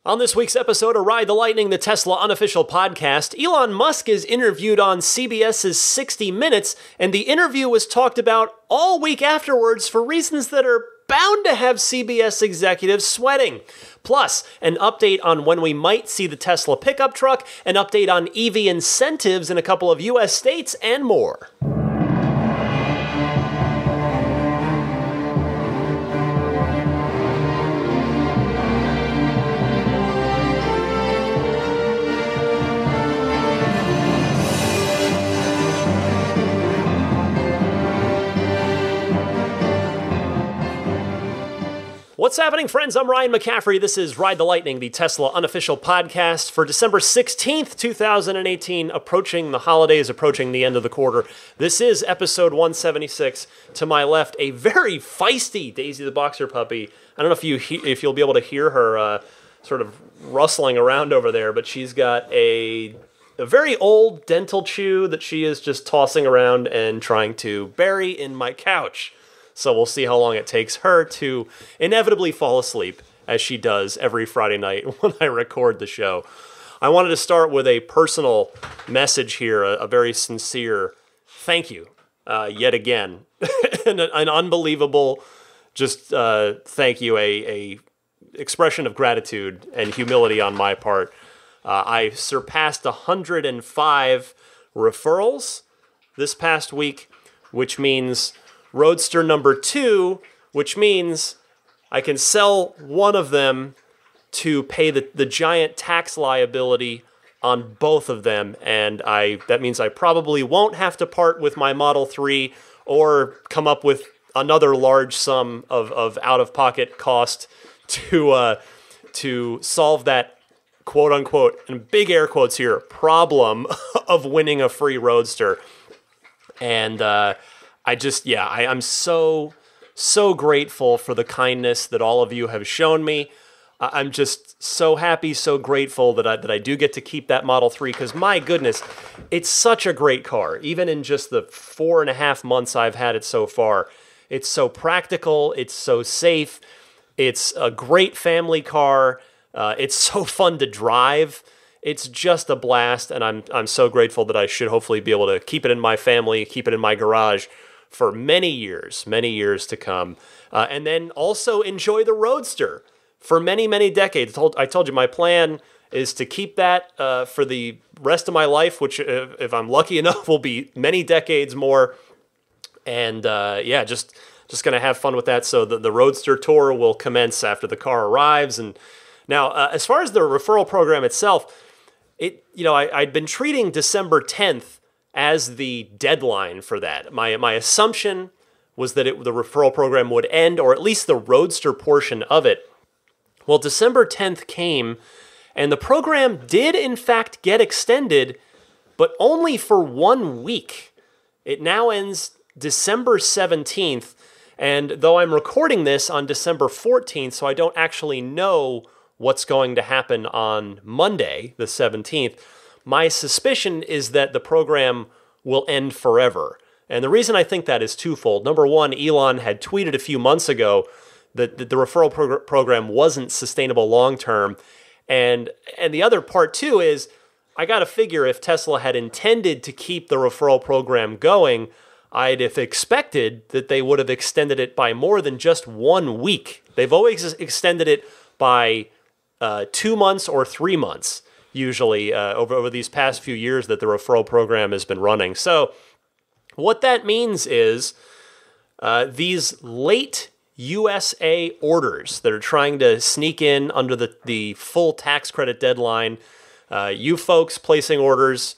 On this week's episode of Ride the Lightning, the Tesla unofficial podcast, Elon Musk is interviewed on CBS's 60 Minutes, and the interview was talked about all week afterwards for reasons that are bound to have CBS executives sweating. Plus, an update on when we might see the Tesla pickup truck, an update on EV incentives in a couple of U.S. states, and more. What's happening, friends? I'm Ryan McCaffrey. This is Ride the Lightning, the Tesla unofficial podcast for December 16th, 2018, approaching the holidays, approaching the end of the quarter. This is episode 176. To my left, a very feisty Daisy the Boxer puppy. I don't know if you'll be able to hear her sort of rustling around over there, but she's got a very old dental chew that she is just tossing around and trying to bury in my couch. So we'll see how long it takes her to inevitably fall asleep, as she does every Friday night when I record the show. I wanted to start with a personal message here, a very sincere thank you, yet again. an unbelievable just thank you, a expression of gratitude and humility on my part. I surpassed 105 referrals this past week, which means Roadster number 2, which means I can sell one of them to pay the giant tax liability on both of them, and that means I probably won't have to part with my Model 3 or come up with another large sum of out-of-pocket cost to solve that quote-unquote, and big air quotes here, problem of winning a free Roadster. And I'm so grateful for the kindness that all of you have shown me. I'm just so happy, so grateful that I do get to keep that Model 3, because my goodness, it's such a great car. Even in just the 4.5 months I've had it so far, it's so practical, it's so safe, it's a great family car, it's so fun to drive. It's just a blast, and I'm so grateful that I should hopefully be able to keep it in my family, keep it in my garage for many years to come. And then also enjoy the Roadster for many, many decades. I told you my plan is to keep that for the rest of my life, which if I'm lucky enough will be many decades more. And just going to have fun with that. So the Roadster tour will commence after the car arrives. And now, as far as the referral program itself, I'd been treating December 10th as the deadline for that. My assumption was that the referral program would end, or at least the Roadster portion of it. Well, December 10th came, and the program did in fact get extended, but only for 1 week. It now ends December 17th, and though I'm recording this on December 14th, so I don't actually know what's going to happen on Monday, the 17th, my suspicion is that the program will end forever. And the reason I think that is twofold. Number one, Elon had tweeted a few months ago that the referral program wasn't sustainable long-term. And the other part, too, is I got to figure if Tesla had intended to keep the referral program going, I'd have expected that they would have extended it by more than just 1 week. They've always extended it by 2 months or 3 months. Usually over these past few years that the referral program has been running. So what that means is these late USA orders that are trying to sneak in under the full tax credit deadline, you folks placing orders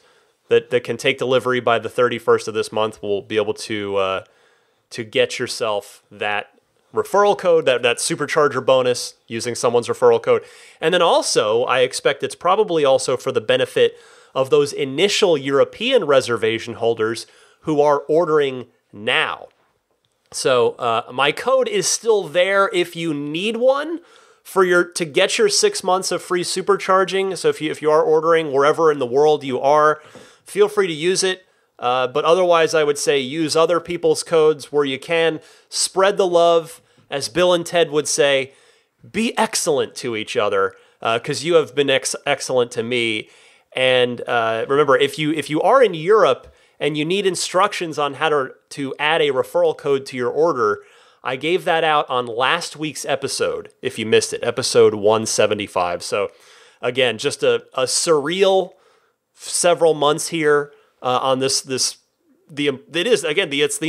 that can take delivery by the 31st of this month will be able to get yourself that referral code, that supercharger bonus using someone's referral code. And then also, I expect it's probably also for the benefit of those initial European reservation holders who are ordering now. So my code is still there if you need one to get your 6 months of free supercharging. So if you are ordering wherever in the world you are, feel free to use it. But otherwise, I would say use other people's codes where you can. Spread the love. As Bill and Ted would say, be excellent to each other. because you have been excellent to me. And remember, if you are in Europe and you need instructions on how to add a referral code to your order, I gave that out on last week's episode, if you missed it, episode 175. So again, just a surreal several months here on it's the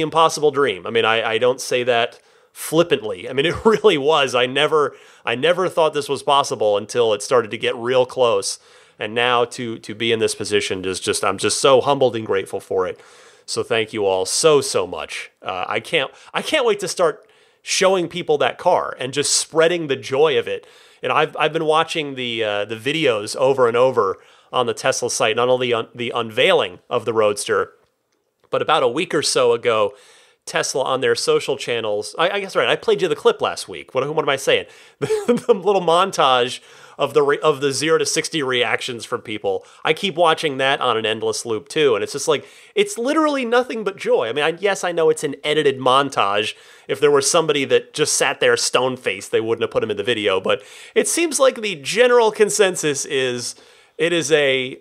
impossible dream. I mean, I don't say that flippantly. I mean, it really was. I never thought this was possible until it started to get real close. And now to be in this position I'm just so humbled and grateful for it. So thank you all so much. I can't wait to start showing people that car and just spreading the joy of it. And I've been watching the videos over and over on the Tesla site, not only on the unveiling of the Roadster, but about a week or so ago, Tesla on their social channels. I guess right. I played you the clip last week. What am I saying? The little montage of the 0 to 60 reactions from people. I keep watching that on an endless loop too, and it's just like it's literally nothing but joy. I mean, yes, I know it's an edited montage. If there was somebody that just sat there stone faced, they wouldn't have put him in the video. But it seems like the general consensus is it is a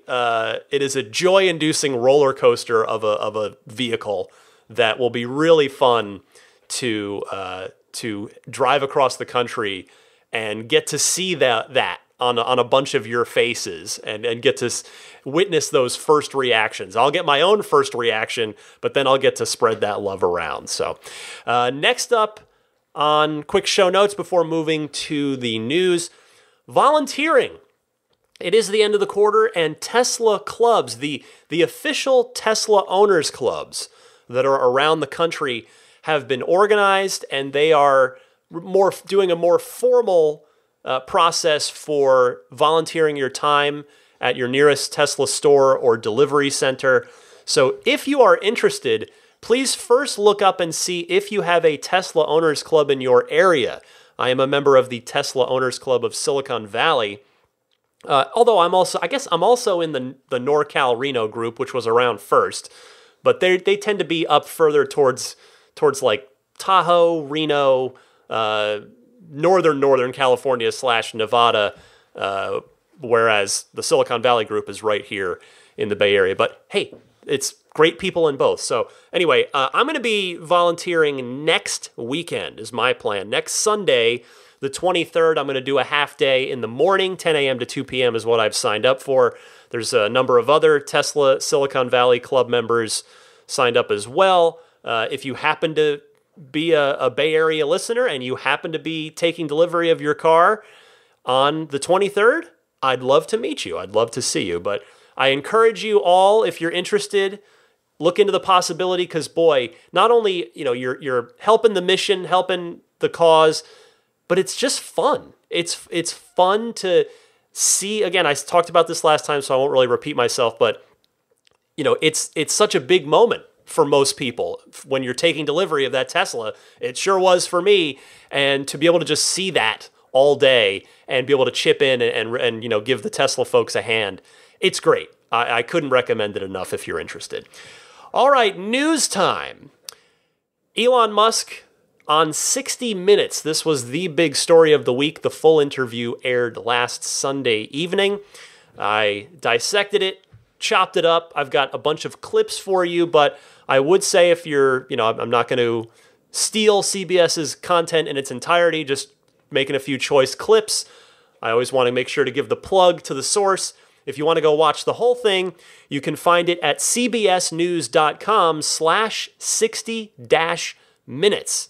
joy-inducing roller coaster of a vehicle that will be really fun to drive across the country and get to see that on a bunch of your faces and get to witness those first reactions. I'll get my own first reaction, but then I'll get to spread that love around. So next up on quick show notes before moving to the news, volunteering. It is the end of the quarter, and Tesla clubs, the official Tesla owners clubs that are around the country have been organized, and they are doing a more formal process for volunteering your time at your nearest Tesla store or delivery center. So if you are interested, please first look up and see if you have a Tesla Owners Club in your area. I am a member of the Tesla Owners Club of Silicon Valley. Although I'm also in the NorCal Reno group, which was around first, but they tend to be up further towards like Tahoe, Reno, Northern California / Nevada, whereas the Silicon Valley group is right here in the Bay Area. But hey, it's great people in both. So anyway, I'm going to be volunteering next weekend is my plan. Next Sunday, the 23rd, I'm going to do a half day in the morning, 10 a.m. to 2 p.m. is what I've signed up for. There's a number of other Tesla Silicon Valley Club members signed up as well. If you happen to be a Bay Area listener and you happen to be taking delivery of your car on the 23rd, I'd love to meet you. I'd love to see you. But I encourage you all, if you're interested, look into the possibility because, boy, not only you're helping the mission, helping the cause, but it's just fun. It's fun to see. Again, I talked about this last time, so I won't really repeat myself, but it's such a big moment for most people when you're taking delivery of that Tesla. It sure was for me, and to be able to just see that all day and be able to chip in and give the Tesla folks a hand, it's great. I couldn't recommend it enough if you're interested. All right, news time. Elon Musk on 60 Minutes. This was the big story of the week. The full interview aired last Sunday evening. I dissected it, chopped it up. I've got a bunch of clips for you, but I would say if you're, I'm not going to steal CBS's content in its entirety, just making a few choice clips. I always want to make sure to give the plug to the source. If you want to go watch the whole thing, you can find it at cbsnews.com/60-minutes.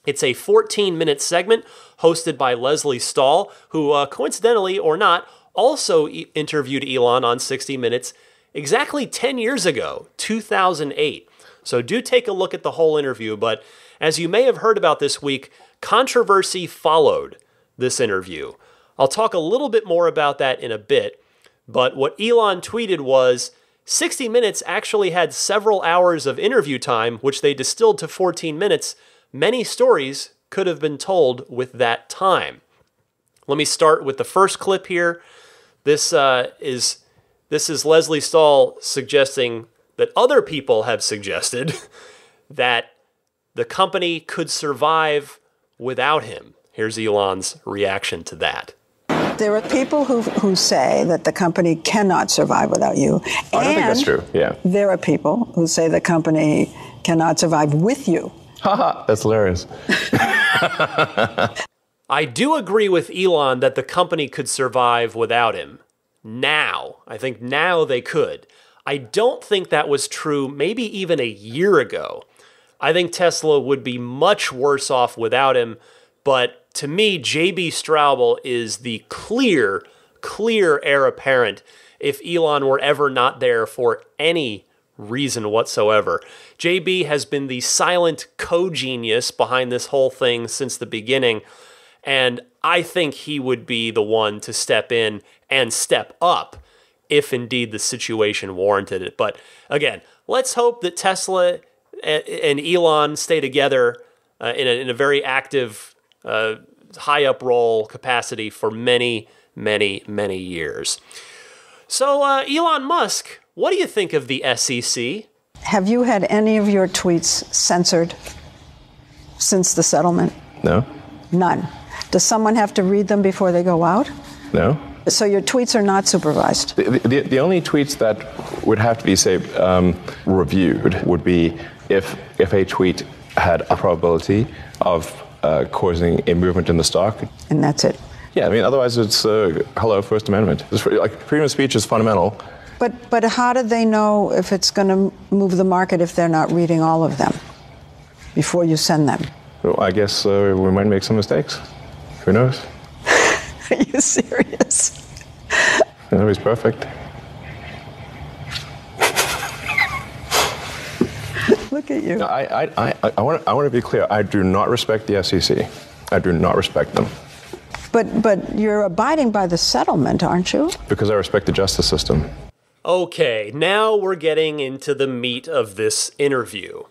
It's a 14-minute segment hosted by Leslie Stahl, who, coincidentally or not, also interviewed Elon on 60 Minutes exactly 10 years ago, 2008. So do take a look at the whole interview, but as you may have heard about this week, controversy followed this interview. I'll talk a little bit more about that in a bit, but what Elon tweeted was 60 Minutes actually had several hours of interview time, which they distilled to 14 minutes. Many stories could have been told with that time. Let me start with the first clip here. This is Leslie Stahl suggesting that other people have suggested that the company could survive without him. Here's Elon's reaction to that. There are people who say that the company cannot survive without you. I don't think that's true, yeah. There are people who say the company cannot survive with you. Haha, that's hilarious. I do agree with Elon that the company could survive without him. Now. I think now they could. I don't think that was true maybe even a year ago. I think Tesla would be much worse off without him, but to me, JB Straubel is the clear heir apparent if Elon were ever not there for any reason whatsoever. JB has been the silent co-genius behind this whole thing since the beginning, and I think he would be the one to step in and step up if indeed the situation warranted it. But again, let's hope that Tesla and Elon stay together in a very active, high-up role capacity for many, many, many years. So, Elon Musk, what do you think of the SEC? Have you had any of your tweets censored since the settlement? No. None. Does someone have to read them before they go out? No. So your tweets are not supervised? The only tweets that would have to be, say, reviewed would be if a tweet had a probability of causing a movement in the stock. And that's it? Yeah, I mean, otherwise it's, hello, First Amendment. Freedom of speech is fundamental. But how do they know if it's going to move the market if they're not reading all of them before you send them? Well, I guess we might make some mistakes. Who knows? Are you serious? Nobody's perfect. Look at you. No, I want to be clear. I do not respect the SEC. I do not respect them. But you're abiding by the settlement, aren't you? Because I respect the justice system. Okay, now we're getting into the meat of this interview.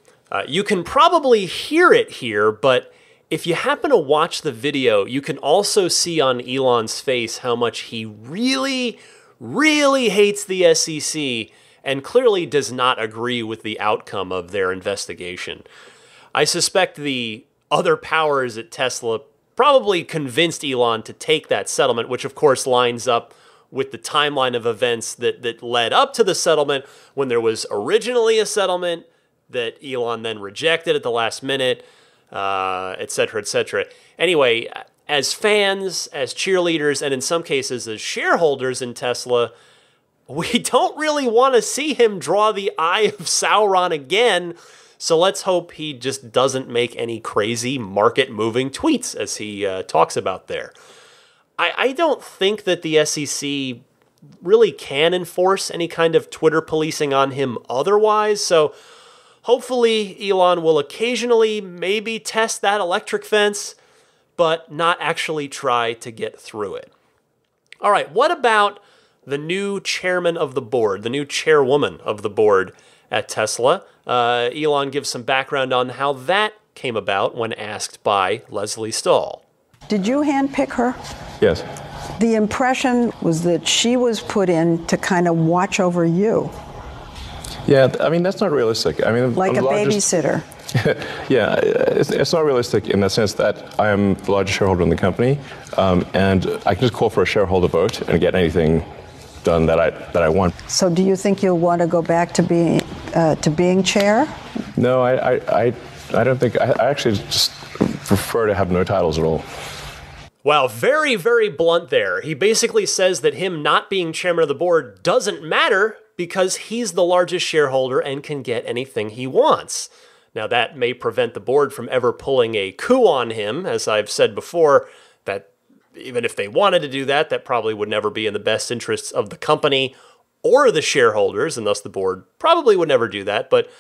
You can probably hear it here, but if you happen to watch the video, you can also see on Elon's face how much he really, really hates the SEC and clearly does not agree with the outcome of their investigation. I suspect the other powers at Tesla probably convinced Elon to take that settlement, which of course lines up with the timeline of events that led up to the settlement, when there was originally a settlement that Elon then rejected at the last minute, et cetera, et cetera. Anyway, as fans, as cheerleaders, and in some cases as shareholders in Tesla, we don't really want to see him draw the eye of Sauron again. So let's hope he just doesn't make any crazy market-moving tweets, as he talks about there. I don't think that the SEC really can enforce any kind of Twitter policing on him otherwise, so hopefully Elon will occasionally maybe test that electric fence, but not actually try to get through it. All right, what about the new chairman of the board, the new chairwoman of the board at Tesla? Elon gives some background on how that came about when asked by Leslie Stahl. Did you handpick her? Yes. The impression was that she was put in to kind of watch over you. Yeah, I mean, that's not realistic. I mean, like a babysitter. Yeah, it's not realistic in the sense that I am the largest shareholder in the company, and I can just call for a shareholder vote and get anything done that I want. So do you think you'll want to go back to being chair? No, I don't think. I actually just prefer to have no titles at all. Wow, very, very blunt there. He basically says that him not being chairman of the board doesn't matter because he's the largest shareholder and can get anything he wants. Now, that may prevent the board from ever pulling a coup on him, as I've said before, that even if they wanted to do that, that probably would never be in the best interests of the company or the shareholders, and thus the board probably would never do that. But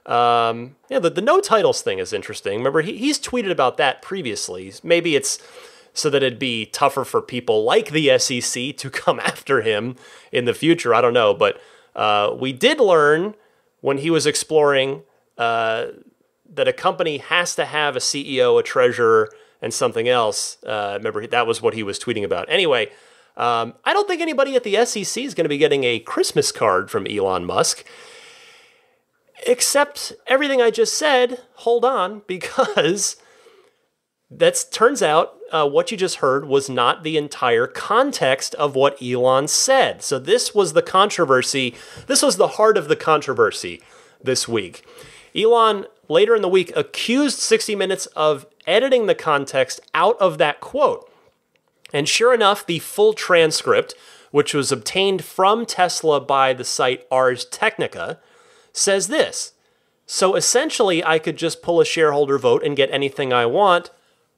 the no titles thing is interesting. Remember, he's tweeted about that previously. Maybe it's so that it'd be tougher for people like the SEC to come after him in the future. I don't know, but we did learn when he was exploring that a company has to have a CEO, a treasurer, and something else. Remember, that was what he was tweeting about. Anyway, I don't think anybody at the SEC is going to be getting a Christmas card from Elon Musk. Except everything I just said, hold on, because that turns out what you just heard was not the entire context of what Elon said. So this was the controversy. This was the heart of the controversy this week. Elon, later in the week, accused 60 Minutes of editing the context out of that quote. And sure enough, the full transcript, which was obtained from Tesla by the site Ars Technica, says this. So essentially, I could just pull a shareholder vote and get anything I want,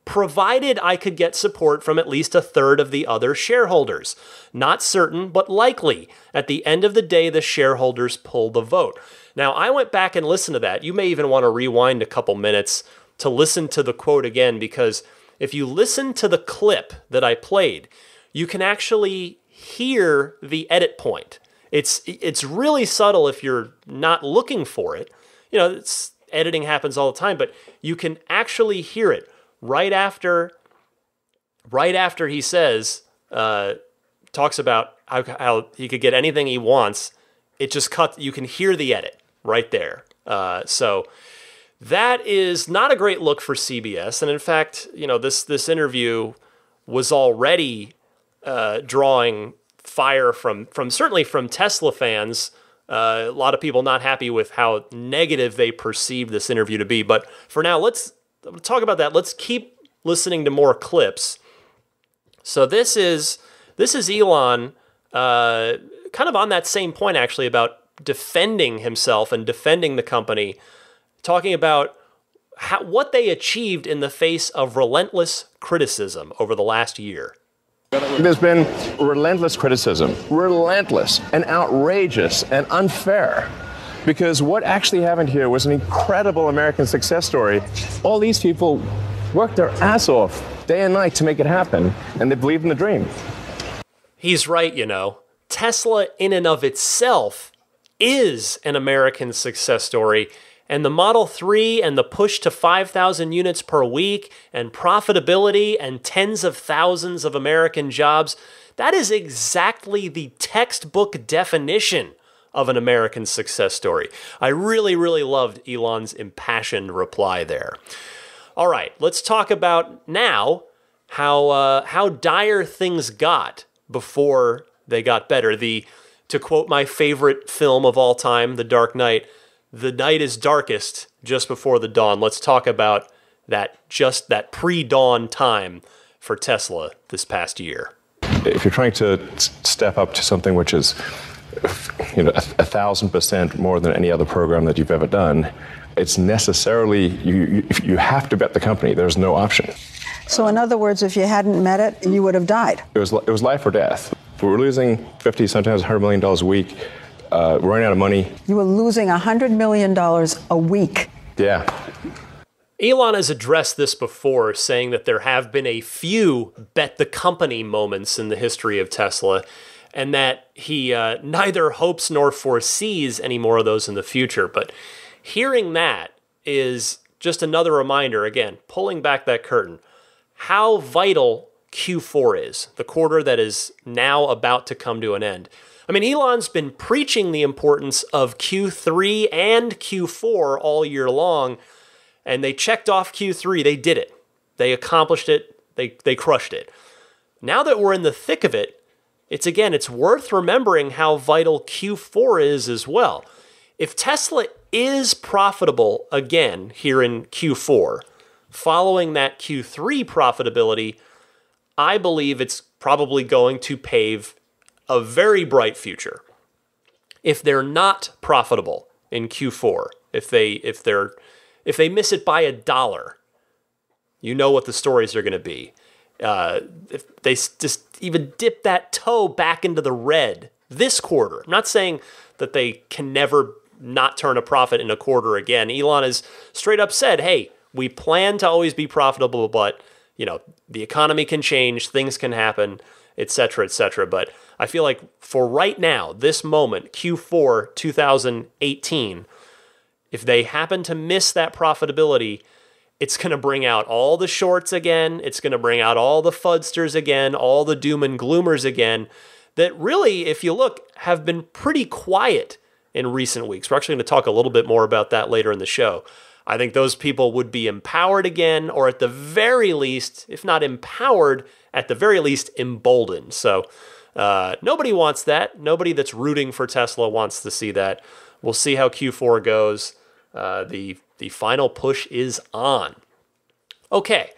provided I could get support from at least a third of the other shareholders. Not certain, but likely. At the end of the day, the shareholders pull the vote. Now, I went back and listened to that. You may even want to rewind a couple minutes to listen to the quote again, because if you listen to the clip that I played, you can actually hear the edit point. It's really subtle if you're not looking for it. You know, editing happens all the time, but you can actually hear it right after he says, talks about how he could get anything he wants. It just cuts. You can hear the edit right there. So that is not a great look for CBS. And in fact, you know, this interview was already drawing fire from certainly from Tesla fans. A lot of people not happy with how negative they perceived this interview to be. But for now, let's talk about that. Let's keep listening to more clips. So this is Elon kind of on that same point, actually, about defending himself and defending the company, talking about what they achieved in the face of relentless criticism over the last year. There's been relentless criticism, relentless and outrageous and unfair. Because what actually happened here was an incredible American success story. All these people worked their ass off day and night to make it happen, and they believed in the dream. He's right, you know. Tesla in and of itself is an American success story. And the Model 3 and the push to 5,000 units per week and profitability and tens of thousands of American jobs, that is exactly the textbook definition of an American success story. I really, really loved Elon's impassioned reply there. All right, let's talk about now how dire things got before they got better. To quote my favorite film of all time, The Dark Knight, the night is darkest just before the dawn. Let's talk about that pre-dawn time for Tesla this past year. If you're trying to step up to something which is, 1,000% more than any other program that you've ever done, it's necessarily, you have to bet the company. There's no option. So in other words, if you hadn't met it, you would have died. It was life or death. We're losing 50, sometimes $100 million a week. Running out of money. You were losing $100 million a week. Yeah. Elon has addressed this before, saying that there have been a few bet the company moments in the history of Tesla, and that he neither hopes nor foresees any more of those in the future. But hearing that is just another reminder, again, pulling back that curtain, how vital Q4 is, the quarter that is now about to come to an end. I mean, Elon's been preaching the importance of Q3 and Q4 all year long, and they checked off Q3. They did it. They accomplished it. They crushed it. Now that we're in the thick of it, it's worth remembering how vital Q4 is as well. If Tesla is profitable again here in Q4, following that Q3 profitability, I believe it's probably going to pave a very bright future. If they're not profitable in Q4, if they miss it by $1, you know what the stories are going to be. If they just even dip that toe back into the red this quarter, I'm not saying that they can never not turn a profit in a quarter again. Elon has straight up said, hey, we plan to always be profitable, but the economy can change, things can happen, etc., etc. But I feel like for right now, this moment, Q4 2018, if they happen to miss that profitability, it's going to bring out all the shorts again. It's going to bring out all the fudsters again, all the doom and gloomers again, that really, if you look, have been pretty quiet in recent weeks. We're actually going to talk a little bit more about that later in the show. I think those people would be empowered again, or at the very least, if not empowered, at the very least emboldened. So nobody wants that. Nobody that's rooting for Tesla wants to see that. We'll see how Q4 goes. The final push is on. Okay,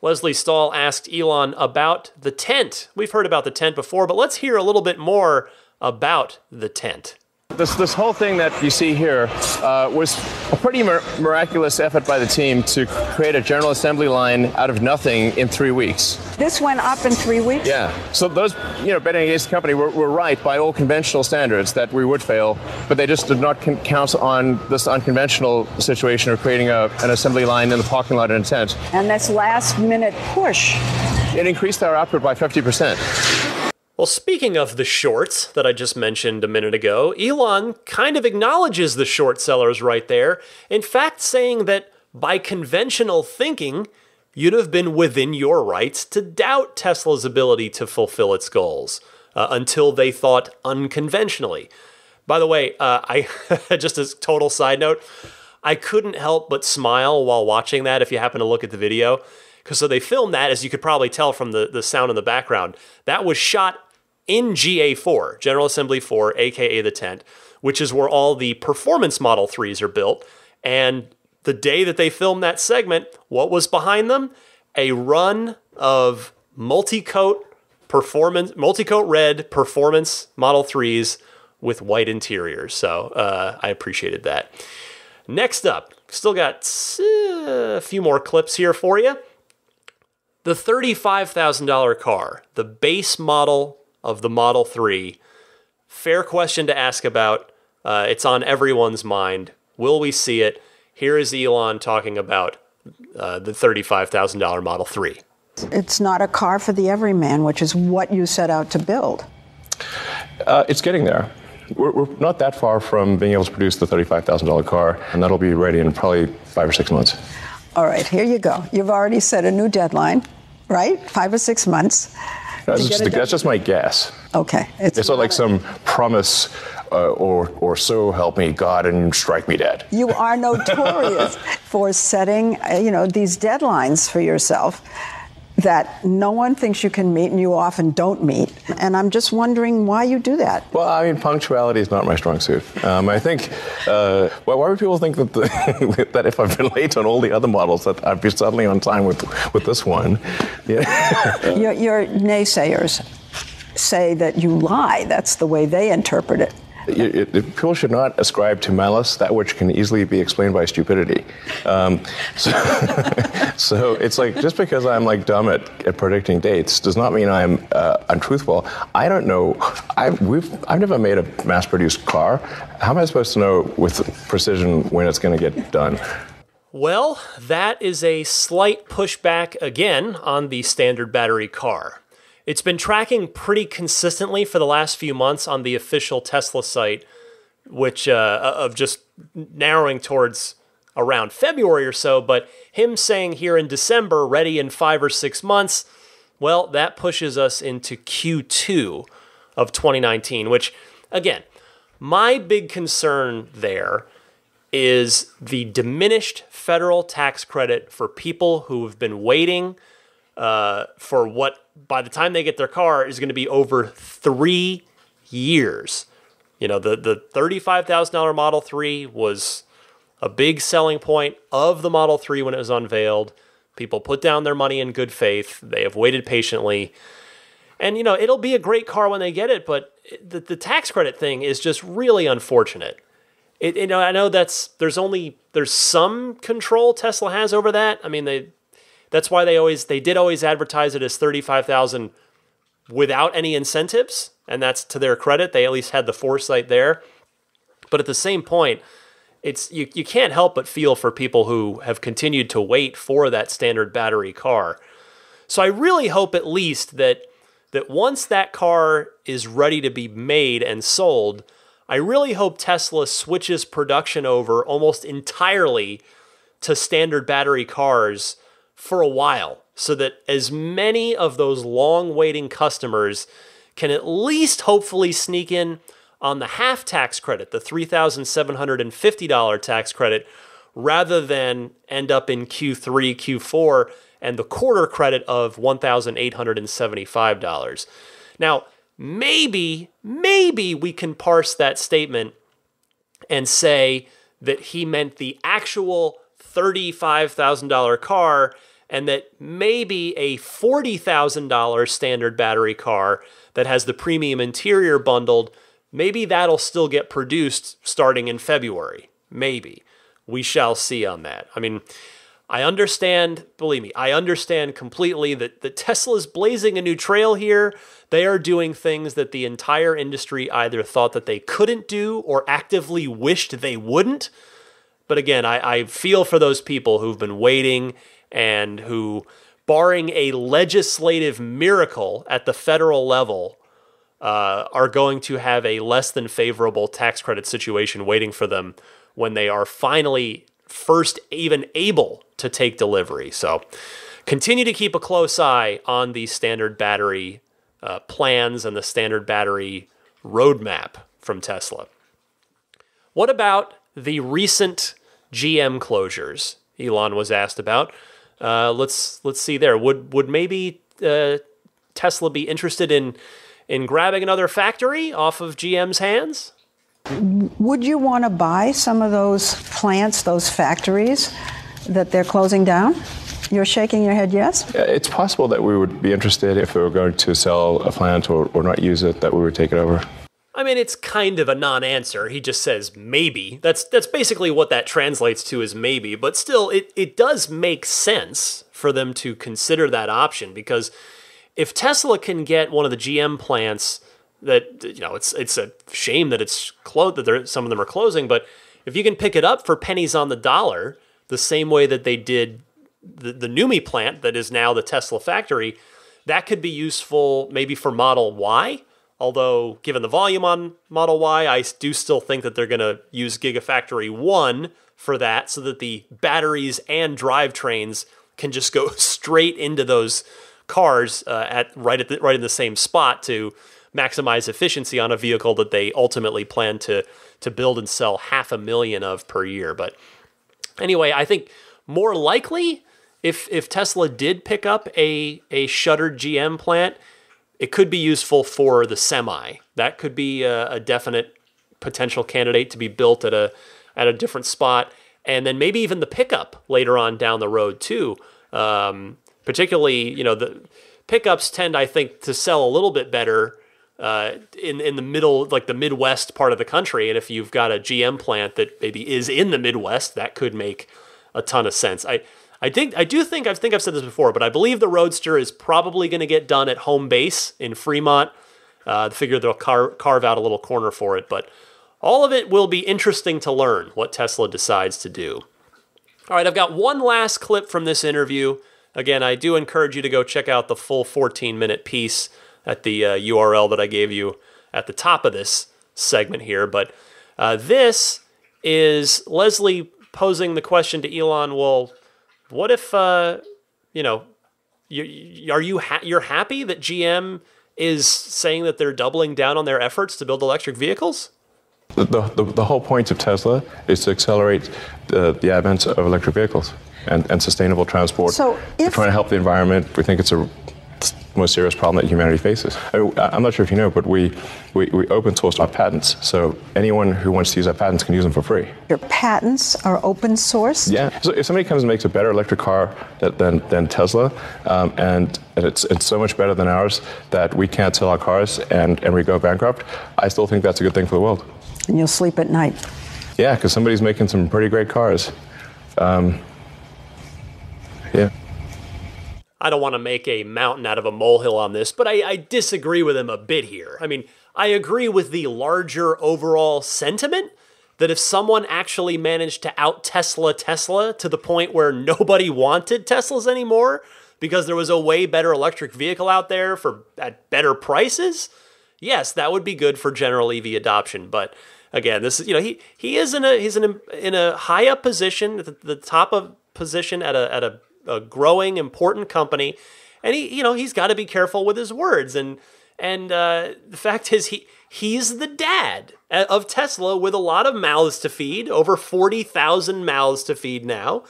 Leslie Stahl asked Elon about the tent. We've heard about the tent before, but let's hear a little bit more about the tent. This whole thing that you see here was a pretty miraculous effort by the team to create a General Assembly line out of nothing in 3 weeks. This went up in 3 weeks? Yeah. So those, betting against the company were right by all conventional standards that we would fail, but they just did not count on this unconventional situation of creating an assembly line in the parking lot in a tent. And this last minute push. It increased our output by 50%. Well, speaking of the shorts that I just mentioned a minute ago, Elon kind of acknowledges the short sellers right there, in fact saying that by conventional thinking, you'd have been within your rights to doubt Tesla's ability to fulfill its goals until they thought unconventionally. By the way, I just as total side note, I couldn't help but smile while watching that if you happen to look at the video. Because so they filmed that, as you could probably tell from the sound in the background, that was shot in GA4, General Assembly 4, aka the tent, which is where all the performance Model 3s are built. And the day that they filmed that segment, what was behind them? A run of multi-coat red performance Model 3s with white interiors. So I appreciated that. Next up, still got a few more clips here for you. The $35,000 car, the base model of the Model 3. Fair question to ask about. It's on everyone's mind. Will we see it? Here is Elon talking about the $35,000 Model 3. It's not a car for the everyman, which is what you set out to build. It's getting there. We're not that far from being able to produce the $35,000 car, and that'll be ready in probably 5 or 6 months. All right, here you go. You've already set a new deadline, right? 5 or 6 months. That's just my guess. Okay. It's not like some promise or so help me God and strike me dead. You are notorious for setting, these deadlines for yourself that no one thinks you can meet and you often don't meet. And I'm just wondering why you do that. Well, I mean, punctuality is not my strong suit. I think, why would people think that that if I've been late on all the other models that I'd be suddenly on time with this one? Yeah. Your naysayers say that you lie. That's the way they interpret it. People should not ascribe to malice that which can easily be explained by stupidity. So it's like, just because I'm like dumb at predicting dates does not mean I'm untruthful. I don't know. I've never made a mass-produced car. How am I supposed to know with precision when it's going to get done? Well, that is a slight pushback again on the standard battery car. It's been tracking pretty consistently for the last few months on the official Tesla site, which of just narrowing towards around February or so, but him saying here in December, ready in 5 or 6 months, well, that pushes us into Q2 of 2019, which, again, my big concern there is the diminished federal tax credit for people who have been waiting for what, by the time they get their car, is going to be over 3 years. You know, the $35,000 Model 3 was a big selling point of the Model 3 when it was unveiled. People put down their money in good faith. They have waited patiently. And, you know, it'll be a great car when they get it, but the tax credit thing is just really unfortunate. I know there's some control Tesla has over that. I mean, that's why they did always advertise it as $35,000 without any incentives, and that's to their credit. They at least had the foresight there. But at the same point, you can't help but feel for people who have continued to wait for that standard battery car. So I really hope at least that once that car is ready to be made and sold, I really hope Tesla switches production over almost entirely to standard battery cars for a while, so that as many of those long-waiting customers can at least hopefully sneak in on the half tax credit, the $3,750 tax credit, rather than end up in Q3, Q4, and the quarter credit of $1,875. Now, maybe we can parse that statement and say that he meant the actual $35,000 car, and that maybe a $40,000 standard battery car that has the premium interior bundled, maybe that'll still get produced starting in February. Maybe. We shall see on that. I mean, I understand, believe me, I understand completely that Tesla's blazing a new trail here. They are doing things that the entire industry either thought that they couldn't do or actively wished they wouldn't. But again, I feel for those people who've been waiting and who, barring a legislative miracle at the federal level, are going to have a less than favorable tax credit situation waiting for them when they are finally first even able to take delivery. So continue to keep a close eye on the standard battery plans and the standard battery roadmap from Tesla. What about the recent GM closures Elon was asked about? Let's see there. Would maybe Tesla be interested in grabbing another factory off of GM's hands? Would you want to buy some of those plants, those factories that they're closing down? You're shaking your head yes? It's possible that we would be interested if we were going to sell a plant or not use it, that we would take it over. I mean, it's kind of a non-answer. He just says maybe. That's basically what that translates to, is maybe. But still, it does make sense for them to consider that option, because if Tesla can get one of the GM plants that, it's a shame that it's closed, that some of them are closing, but if you can pick it up for pennies on the dollar, the same way that they did the NUMMI plant that is now the Tesla factory, that could be useful maybe for Model Y. Although, given the volume on Model Y, I do still think that they're going to use Gigafactory 1 for that, so that the batteries and drivetrains can just go straight into those cars right in the same spot to maximize efficiency on a vehicle that they ultimately plan to build and sell 500,000 of per year. But anyway, I think more likely, if Tesla did pick up a shuttered GM plant, it could be useful for the Semi. That could be a definite potential candidate to be built at a different spot, and then maybe even the pickup later on down the road too. Particularly, the pickups tend, I think, to sell a little bit better in the middle, like the Midwest part of the country. And if you've got a GM plant that maybe is in the Midwest, that could make a ton of sense. I think I've said this before, but I believe the Roadster is probably going to get done at home base in Fremont. I figure they'll carve out a little corner for it, but all of it will be interesting to learn what Tesla decides to do. All right, I've got one last clip from this interview. Again, I do encourage you to go check out the full 14-minute piece at the URL that I gave you at the top of this segment here. But this is Leslie posing the question to Elon, well, what if, you're happy that GM is saying that they're doubling down on their efforts to build electric vehicles? The whole point of Tesla is to accelerate the advent of electric vehicles and sustainable transport. So we're trying to help the environment. We think it's the most serious problem that humanity faces. I'm not sure if you know, but we open sourced our patents, so anyone who wants to use our patents can use them for free. Your patents are open source? Yeah. So if somebody comes and makes a better electric car than Tesla, and it's so much better than ours that we can't sell our cars and we go bankrupt, I still think that's a good thing for the world. And you'll sleep at night? Yeah, because somebody's making some pretty great cars. Yeah. I don't want to make a mountain out of a molehill on this, but I disagree with him a bit here. I mean, I agree with the larger overall sentiment that if someone actually managed to out-Tesla to the point where nobody wanted Teslas anymore because there was a way better electric vehicle out there at better prices, yes, that would be good for general EV adoption. But again, this is, he's in a high up position, at the top of position at a growing important company, and he's got to be careful with his words. And And the fact is, he's the dad of Tesla with a lot of mouths to feed, over 40,000 mouths to feed now.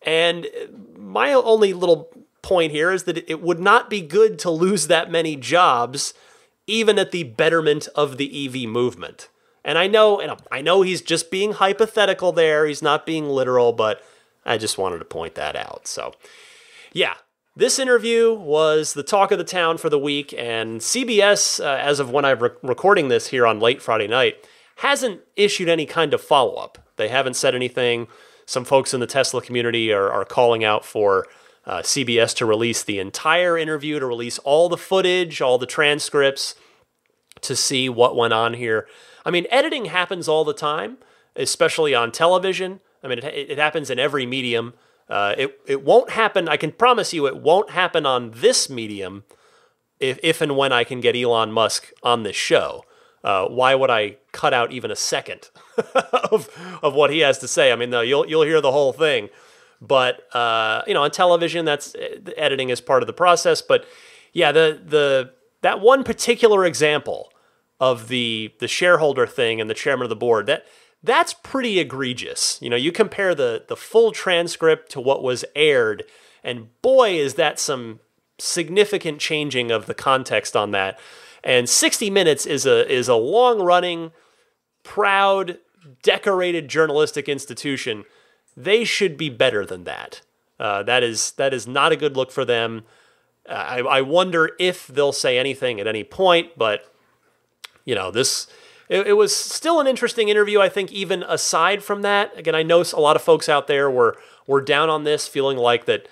And my only little point here is that it would not be good to lose that many jobs, even at the betterment of the EV movement. And I know he's just being hypothetical there. He's not being literal, but I just wanted to point that out. So, yeah, this interview was the talk of the town for the week, and CBS, as of when I'm recording this here on late Friday night, hasn't issued any kind of follow-up. They haven't said anything. Some folks in the Tesla community are calling out for CBS to release the entire interview, to release all the footage, all the transcripts, to see what went on here. I mean, editing happens all the time, especially on television. I mean, it happens in every medium. It won't happen, I can promise you, it won't happen on this medium if and when I can get Elon Musk on this show. Why would I cut out even a second of what he has to say? I mean, no, you'll hear the whole thing. But on television, that's editing is part of the process. But yeah, that one particular example of the shareholder thing and the chairman of the board, that's pretty egregious. You compare the full transcript to what was aired, and boy, is that some significant changing of the context on that. And 60 Minutes is a long-running, proud, decorated journalistic institution. They should be better than that. That is not a good look for them. I wonder if they'll say anything at any point, but it was still an interesting interview, I think, even aside from that. Again, I know a lot of folks out there were down on this, feeling like that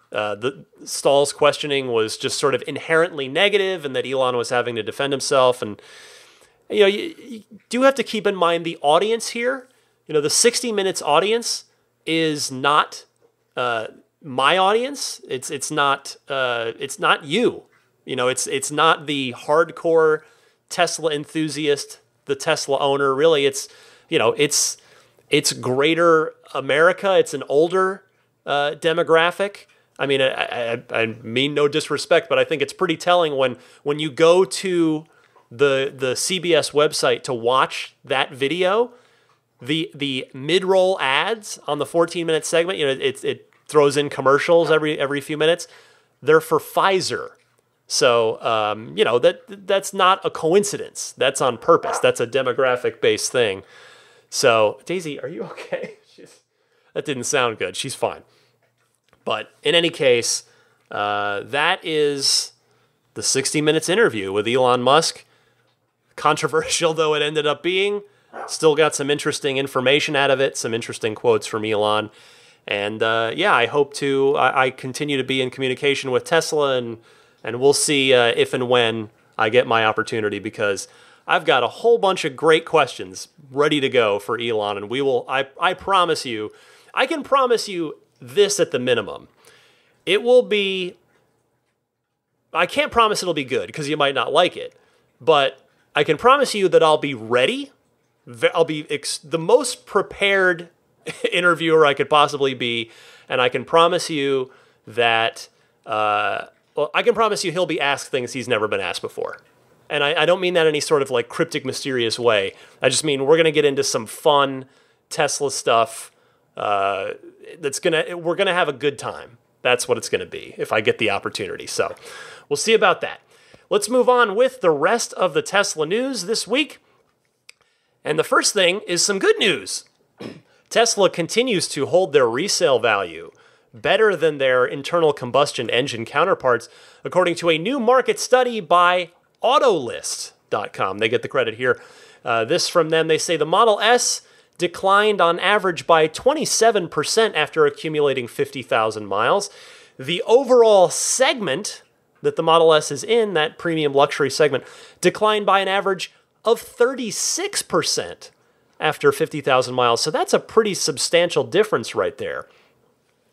the Stahl's questioning was just sort of inherently negative and that Elon was having to defend himself. And, you do have to keep in mind the audience here. The 60 Minutes audience is not my audience. It's not you. It's not the hardcore Tesla enthusiast, the Tesla owner. Really, it's greater America. It's an older demographic. I mean, I mean no disrespect, but I think it's pretty telling when you go to the CBS website to watch that video, the mid-roll ads on the 14-minute segment, it throws in commercials every few minutes. They're for Pfizer. So, that's not a coincidence. That's on purpose. That's a demographic-based thing. So, Daisy, are you okay? That didn't sound good. She's fine. But in any case, that is the 60 Minutes interview with Elon Musk. Controversial though it ended up being, still got some interesting information out of it, some interesting quotes from Elon. And I hope I continue to be in communication with Tesla, and we'll see if and when I get my opportunity, because I've got a whole bunch of great questions ready to go for Elon, and we will, I promise you, I can promise you this at the minimum. It will be, I can't promise it'll be good because you might not like it, but I can promise you that I'll be ready. I'll be the most prepared interviewer I could possibly be, and I can promise you that, I can promise you he'll be asked things he's never been asked before. And I don't mean that in any sort of like cryptic, mysterious way. I just mean we're going to get into some fun Tesla stuff. We're going to have a good time. That's what it's going to be if I get the opportunity. So we'll see about that. Let's move on with the rest of the Tesla news this week. And the first thing is some good news. Tesla continues to hold their resale value better than their internal combustion engine counterparts, according to a new market study by Autolist.com. They get the credit here. This from them, they say the Model S declined on average by 27% after accumulating 50,000 miles. The overall segment that the Model S is in, that premium luxury segment, declined by an average of 36% after 50,000 miles. So that's a pretty substantial difference right there.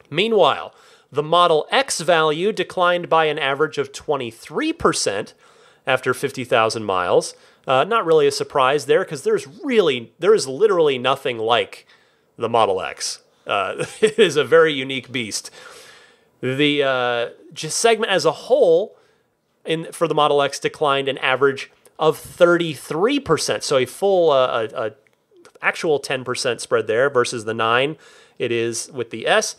Meanwhile, the Model X value declined by an average of 23% after 50,000 miles. Not really a surprise there, because there is literally nothing like the Model X. It is a very unique beast. The segment as a whole for the Model X declined an average of 33%. So a full actual 10% spread there versus the 9 it is with the S.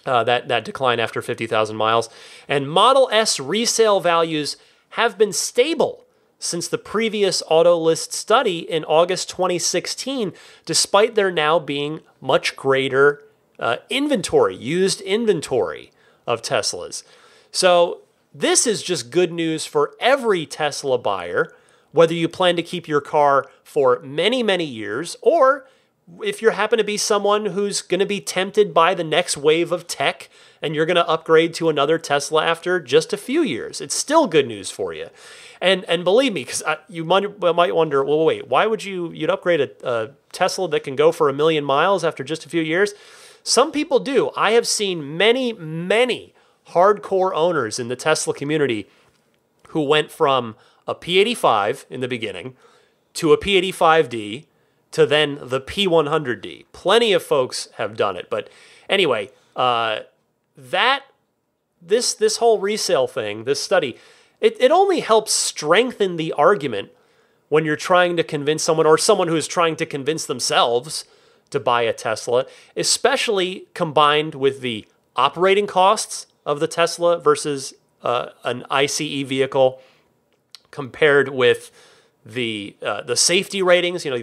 That decline after 50,000 miles. And Model S resale values have been stable since the previous Autolist study in August 2016, despite there now being much greater used inventory of Teslas. So this is just good news for every Tesla buyer, whether you plan to keep your car for many, many years, or if you happen to be someone who's going to be tempted by the next wave of tech and you're going to upgrade to another Tesla after just a few years. It's still good news for you. And believe me, because you might wonder, well, wait, why would you'd upgrade a Tesla that can go for 1 million miles after just a few years? Some people do. I have seen many, many hardcore owners in the Tesla community who went from a P85 in the beginning to a P85D to then the P100D. Plenty of folks have done it. But anyway, this whole resale thing, this study, it only helps strengthen the argument when you're trying to convince someone, or someone who's trying to convince themselves to buy a Tesla, especially combined with the operating costs of the Tesla versus an ICE vehicle, compared with the safety ratings. You know,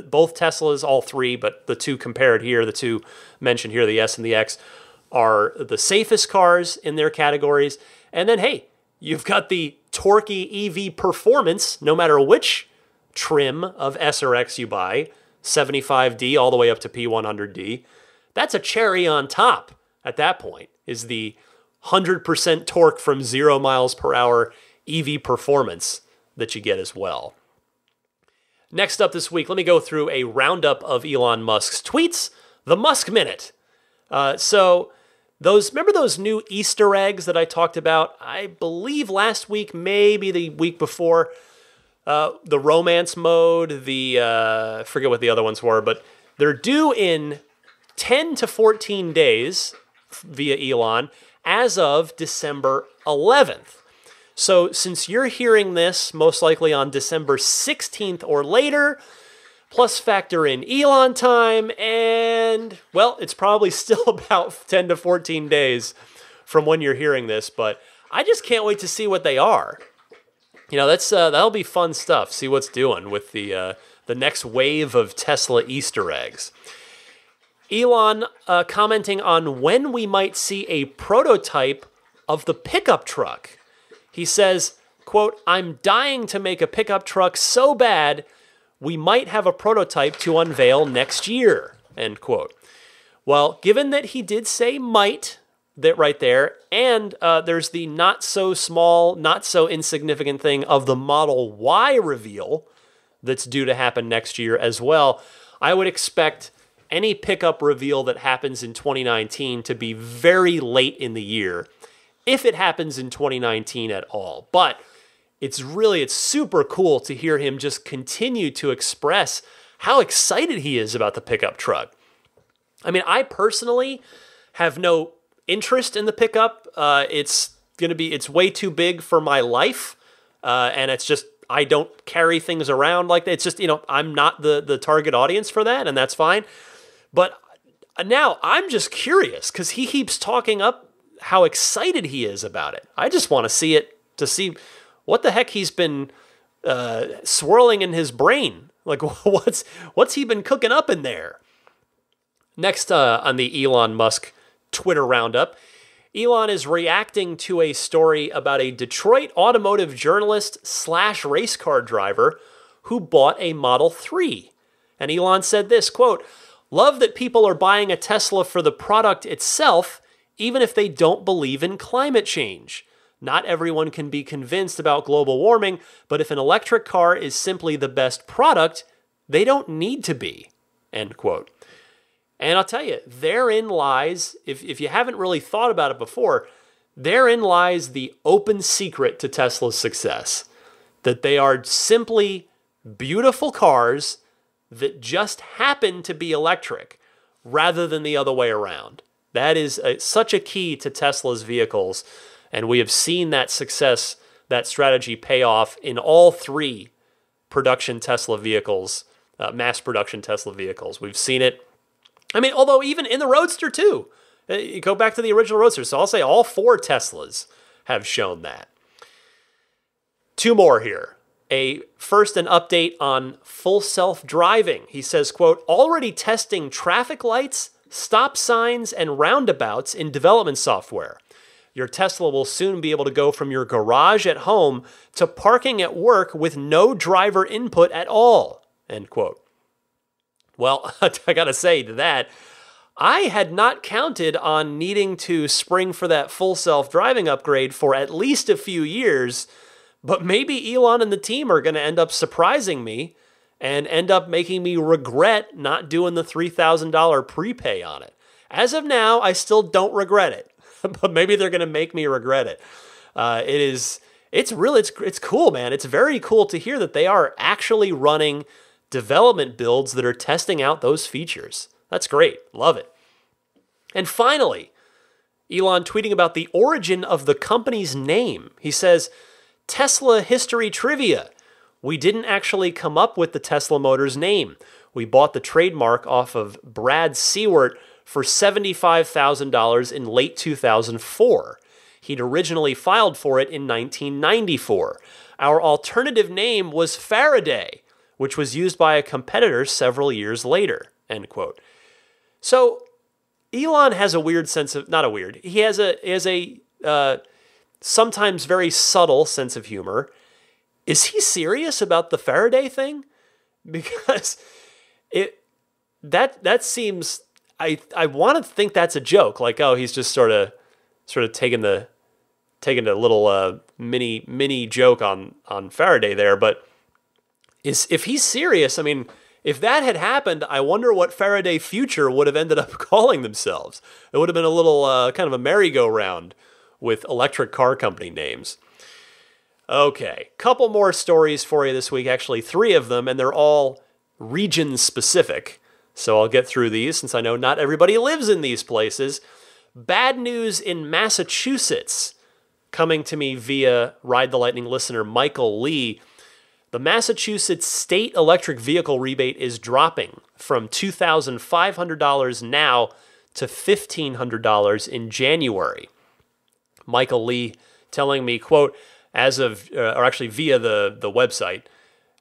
both Teslas, all three, but the two compared here, the two mentioned here, the S and the X, are the safest cars in their categories. And then, hey, you've got the torquey EV performance, no matter which trim of S or X you buy, 75D all the way up to P100D. That's a cherry on top at that point, is the 100% torque from 0 miles per hour EV performance that you get as well. Next up this week, let me go through a roundup of Elon Musk's tweets, the Musk Minute. Remember those new Easter eggs that I talked about, I believe last week, maybe the week before? The romance mode, forget what the other ones were, but they're due in 10 to 14 days via Elon as of December 11th. So since you're hearing this most likely on December 16th or later, plus factor in Elon time, and, well, it's probably still about 10 to 14 days from when you're hearing this, but I just can't wait to see what they are. You know, that'll be fun stuff. See what's doing with the next wave of Tesla Easter eggs. Elon commenting on when we might see a prototype of the pickup truck. He says, quote, "I'm dying to make a pickup truck so bad we might have a prototype to unveil next year," end quote. Well, given that he did say might, that right there, and there's the not so small, not so insignificant thing of the Model Y reveal that's due to happen next year as well, I would expect any pickup reveal that happens in 2019 to be very late in the year, if it happens in 2019 at all. But it's super cool to hear him just continue to express how excited he is about the pickup truck. I mean, I personally have no interest in the pickup. It's way too big for my life. And it's just, I don't carry things around like that. It's just, I'm not the target audience for that, and that's fine. But now I'm just curious because he keeps talking up how excited he is about it. I just want to see it, to see what the heck he's been swirling in his brain. Like, what's he been cooking up in there? Next on the Elon Musk Twitter roundup, Elon is reacting to a story about a Detroit automotive journalist / race car driver who bought a Model 3. And Elon said this, quote, "Love that people are buying a Tesla for the product itself, even if they don't believe in climate change. Not everyone can be convinced about global warming, but if an electric car is simply the best product, they don't need to be," end quote. And I'll tell you, therein lies, if you haven't really thought about it before, therein lies the open secret to Tesla's success. That they are simply beautiful cars that just happen to be electric, rather than the other way around. That is such a key to Tesla's vehicles, and we have seen that success that strategy pay off in all three production Tesla vehicles, mass production Tesla vehicles. We've seen it. I mean, although even in the Roadster too. You go back to the original Roadster. So I'll say all four Teslas have shown that. Two more here. First, an update on full self-driving. He says, quote, already testing traffic lights, stop signs, and roundabouts in development software. Your Tesla will soon be able to go from your garage at home to parking at work with no driver input at all, end quote. Well, I gotta say to that, I had not counted on needing to spring for that full self-driving upgrade for at least a few years, but maybe Elon and the team are going to end up surprising me and end up making me regret not doing the $3,000 prepay on it. As of now, I still don't regret it, but maybe they're going to make me regret it. It's cool, man. It's very cool to hear that they are actually running development builds that are testing out those features. That's great. Love it. And finally, Elon tweeting about the origin of the company's name. He says, Tesla history trivia. We didn't actually come up with the Tesla Motors name. We bought the trademark off of Brad Seward for $75,000 in late 2004. He'd originally filed for it in 1994. Our alternative name was Faraday, which was used by a competitor several years later, end quote. So Elon has a weird sense of, not a weird, he has a sometimes very subtle sense of humor. Is he serious about the Faraday thing? Because that seems, I want to think that's a joke. Like, oh, he's just sort of taking a little mini joke on Faraday there. But if he's serious, I mean, if that had happened, I wonder what Faraday Future would have ended up calling themselves. It would have been a little kind of a merry-go-round with electric car company names. Okay, couple more stories for you this week, actually 3 of them, and they're all region-specific. So I'll get through these since I know not everybody lives in these places. Bad news in Massachusetts, coming to me via Ride the Lightning listener Michael Lee. The Massachusetts State Electric Vehicle Rebate is dropping from $2,500 now to $1,500 in January. Michael Lee telling me, quote, via the website,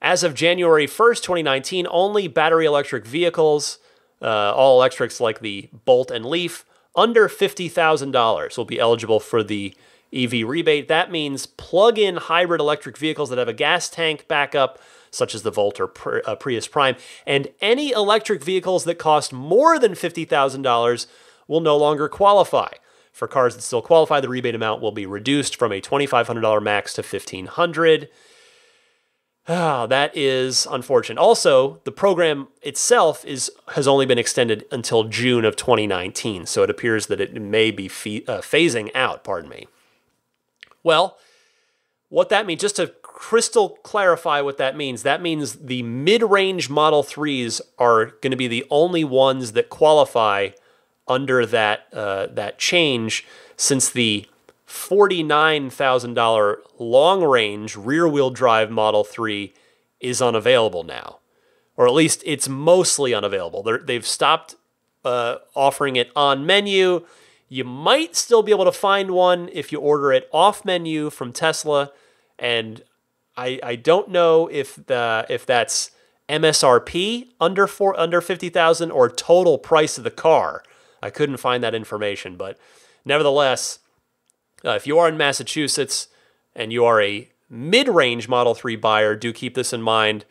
as of January 1st, 2019, only battery electric vehicles, all electrics like the Bolt and Leaf, under $50,000 will be eligible for the EV rebate. That means plug-in hybrid electric vehicles that have a gas tank backup, such as the Volt or Prius Prime, and any electric vehicles that cost more than $50,000 will no longer qualify. For cars that still qualify, the rebate amount will be reduced from a $2,500 max to $1,500. That is unfortunate. Also, the program itself has only been extended until June of 2019, so it appears that it may be phasing out, Well, what that means, just to crystal clarify what that means the mid-range Model 3s are going to be the only ones that qualify under that change, since the $49,000 long-range rear-wheel drive Model 3 is unavailable now. Or at least it's mostly unavailable. They've stopped offering it on menu. You might still be able to find one if you order it off menu from Tesla, and I don't know if that's MSRP under $50,000 or total price of the car. I couldn't find that information, but nevertheless, if you are in Massachusetts and you are a mid-range Model 3 buyer, do keep this in mind.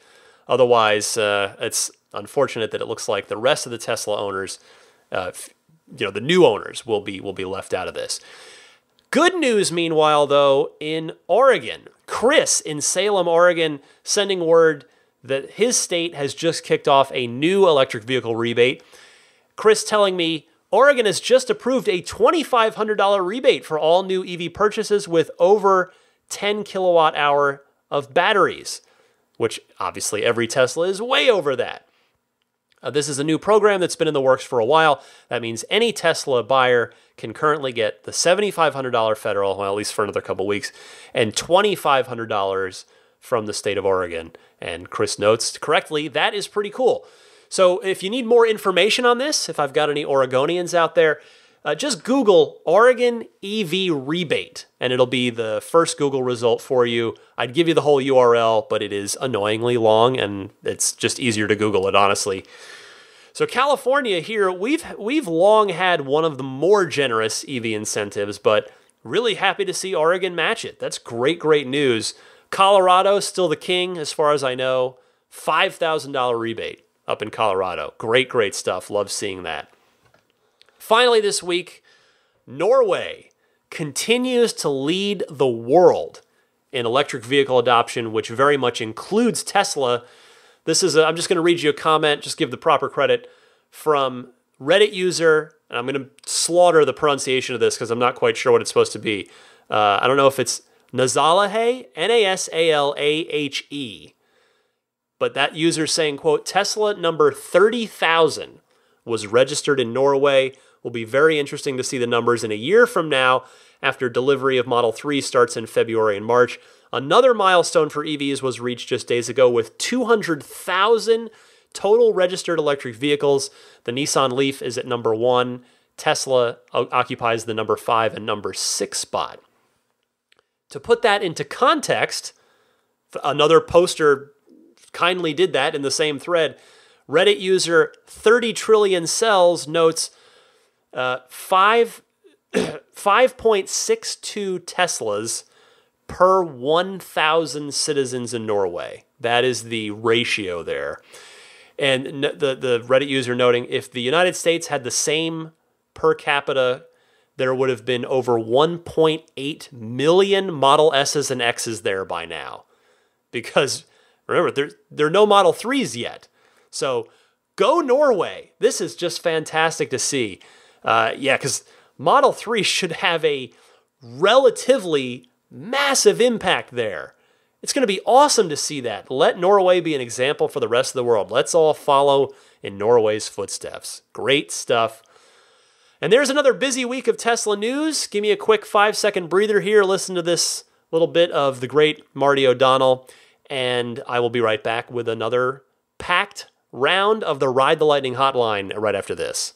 Otherwise, it's unfortunate that it looks like the rest of the Tesla owners, the new owners, will be left out of this. Good news, meanwhile, though, in Oregon. Chris in Salem, Oregon, sending word that his state has just kicked off a new electric vehicle rebate. Chris telling me Oregon has just approved a $2,500 rebate for all new EV purchases with over 10 kilowatt hour of batteries, which obviously every Tesla is way over that. This is a new program that's been in the works for a while. That means any Tesla buyer can currently get the $7,500 federal, well, at least for another couple weeks, and $2,500 from the state of Oregon. And Chris notes correctly, that is pretty cool. So if you need more information on this, if I've got any Oregonians out there, just Google Oregon EV rebate, and it'll be the first Google result for you. I'd give you the whole URL, but it is annoyingly long, and it's just easier to Google it, honestly. So California here, we've long had one of the more generous EV incentives, but really happy to see Oregon match it. That's great news. Colorado, still the king, as far as I know. $5,000 rebate up in Colorado. Great stuff. Love seeing that. Finally this week, Norway continues to lead the world in electric vehicle adoption, which very much includes Tesla. I'm just going to read you a comment, just give the proper credit, from Reddit user, and I'm going to slaughter the pronunciation of this because I'm not quite sure what it's supposed to be. I don't know if it's Nasalahe, Nasalahe, but that user saying, quote, Tesla number 30,000 was registered in Norway. Will be very interesting to see the numbers in a year from now after delivery of Model 3 starts in February and March. Another milestone for EVs was reached just days ago with 200,000 total registered electric vehicles. The Nissan Leaf is at number 1. Tesla occupies the number 5 and number 6 spot. To put that into context, another poster kindly did that in the same thread. Reddit user 30 trillion cells notes 5.62 Teslas per 1,000 citizens in Norway. That is the ratio there. And the Reddit user noting, if the United States had the same per capita, there would have been over 1.8 million Model S's and X's there by now. Because, remember, there are no Model 3s yet. So, go Norway. This is just fantastic to see. Because Model 3 should have a relatively massive impact there. It's going to be awesome to see that. Let Norway be an example for the rest of the world. Let's all follow in Norway's footsteps. Great stuff. And there's another busy week of Tesla news. Give me a quick 5-second breather here. Listen to this little bit of the great Marty O'Donnell, and I will be right back with another packed round of the Ride the Lightning hotline right after this.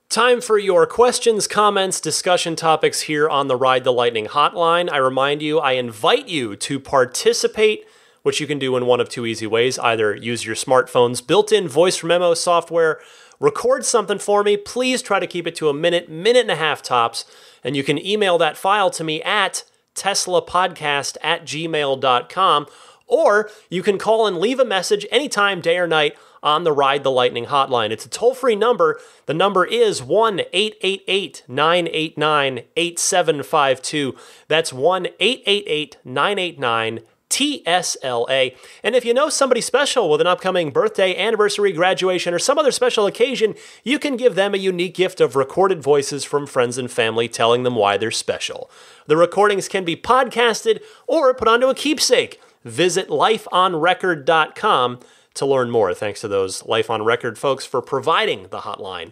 Time for your questions, comments, discussion topics here on the Ride the Lightning hotline. I remind you, I invite you to participate, which you can do in one of two easy ways. Either use your smartphone's built-in voice memo software, record something for me. Please try to keep it to a minute and a half tops. And you can email that file to me at teslapodcast@gmail.com. Or you can call and leave a message anytime, day or night, on the Ride the Lightning hotline. It's a toll-free number. The number is 1-888-989-8752. That's 1-888-989-TSLA. And if you know somebody special with an upcoming birthday, anniversary, graduation, or some other special occasion, you can give them a unique gift of recorded voices from friends and family telling them why they're special. The recordings can be podcasted or put onto a keepsake. Visit lifeonrecord.com to learn more. Thanks to those Life on Record folks for providing the hotline.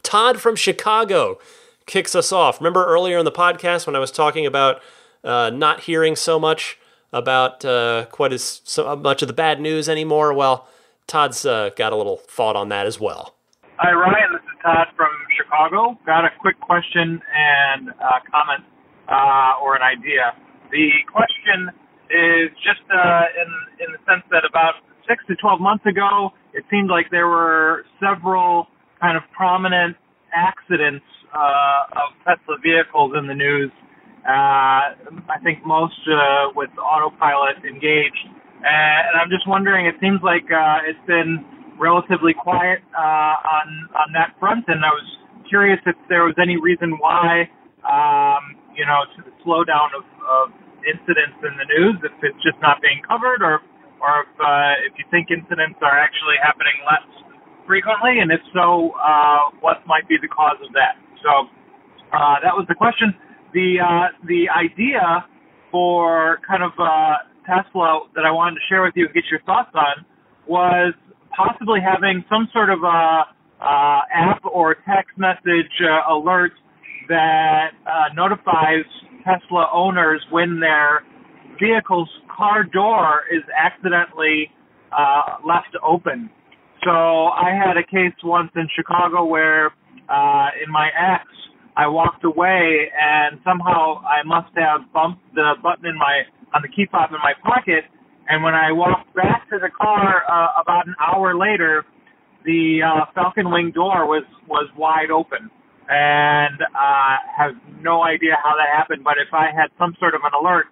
Todd from Chicago kicks us off. Remember earlier in the podcast when I was talking about not hearing so much about quite as so much of the bad news anymore? Well, Todd's got a little thought on that as well. Hi, Ryan. This is Todd from Chicago. Got a quick question and comment or an idea. The question is just in the sense that about 6 to 12 months ago, it seemed like there were several kind of prominent accidents of Tesla vehicles in the news. I think most with autopilot engaged. And I'm just wondering, it seems like it's been relatively quiet on that front, and I was curious if there was any reason why, to the slowdown of incidents in the news, if it's just not being covered, or if you think incidents are actually happening less frequently, and if so, what might be the cause of that? So that was the question. The idea for kind of Tesla that I wanted to share with you and get your thoughts on was possibly having some sort of app or text message alert that notifies Tesla owners when their vehicle's car door is accidentally left open. So I had a case once in Chicago where in my X, I walked away and somehow I must have bumped the button on the key fob in my pocket. And when I walked back to the car about an hour later, the Falcon Wing door was wide open. And I have no idea how that happened, but if I had some sort of an alert,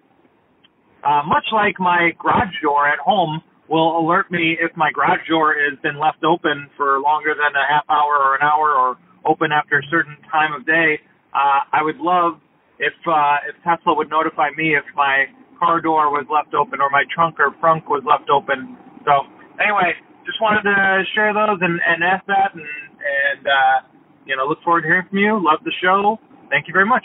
much like my garage door at home will alert me if my garage door has been left open for longer than a half hour or an hour or open after a certain time of day, I would love if Tesla would notify me if my car door was left open or my trunk or frunk was left open. So anyway, just wanted to share those and ask that and look forward to hearing from you. Love the show. Thank you very much.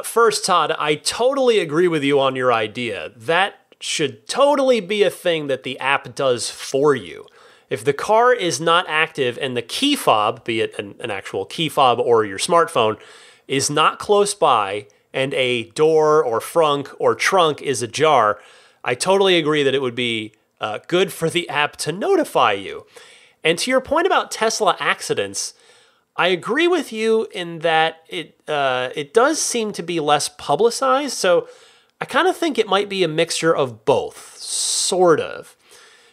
First, Todd, I totally agree with you on your idea. That should totally be a thing that the app does for you. If the car is not active and the key fob, be it an actual key fob or your smartphone, is not close by and a door or frunk or trunk is ajar, I totally agree that it would be good for the app to notify you. And to your point about Tesla accidents, I agree with you in that it does seem to be less publicized. So I kind of think it might be a mixture of both, sort of.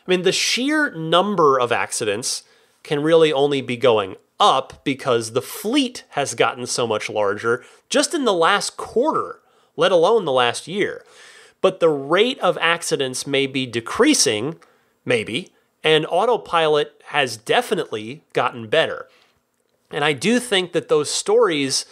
I mean, the sheer number of accidents can really only be going up because the fleet has gotten so much larger just in the last quarter, let alone the last year. But the rate of accidents may be decreasing, maybe, and autopilot has definitely gotten better. And I do think that those stories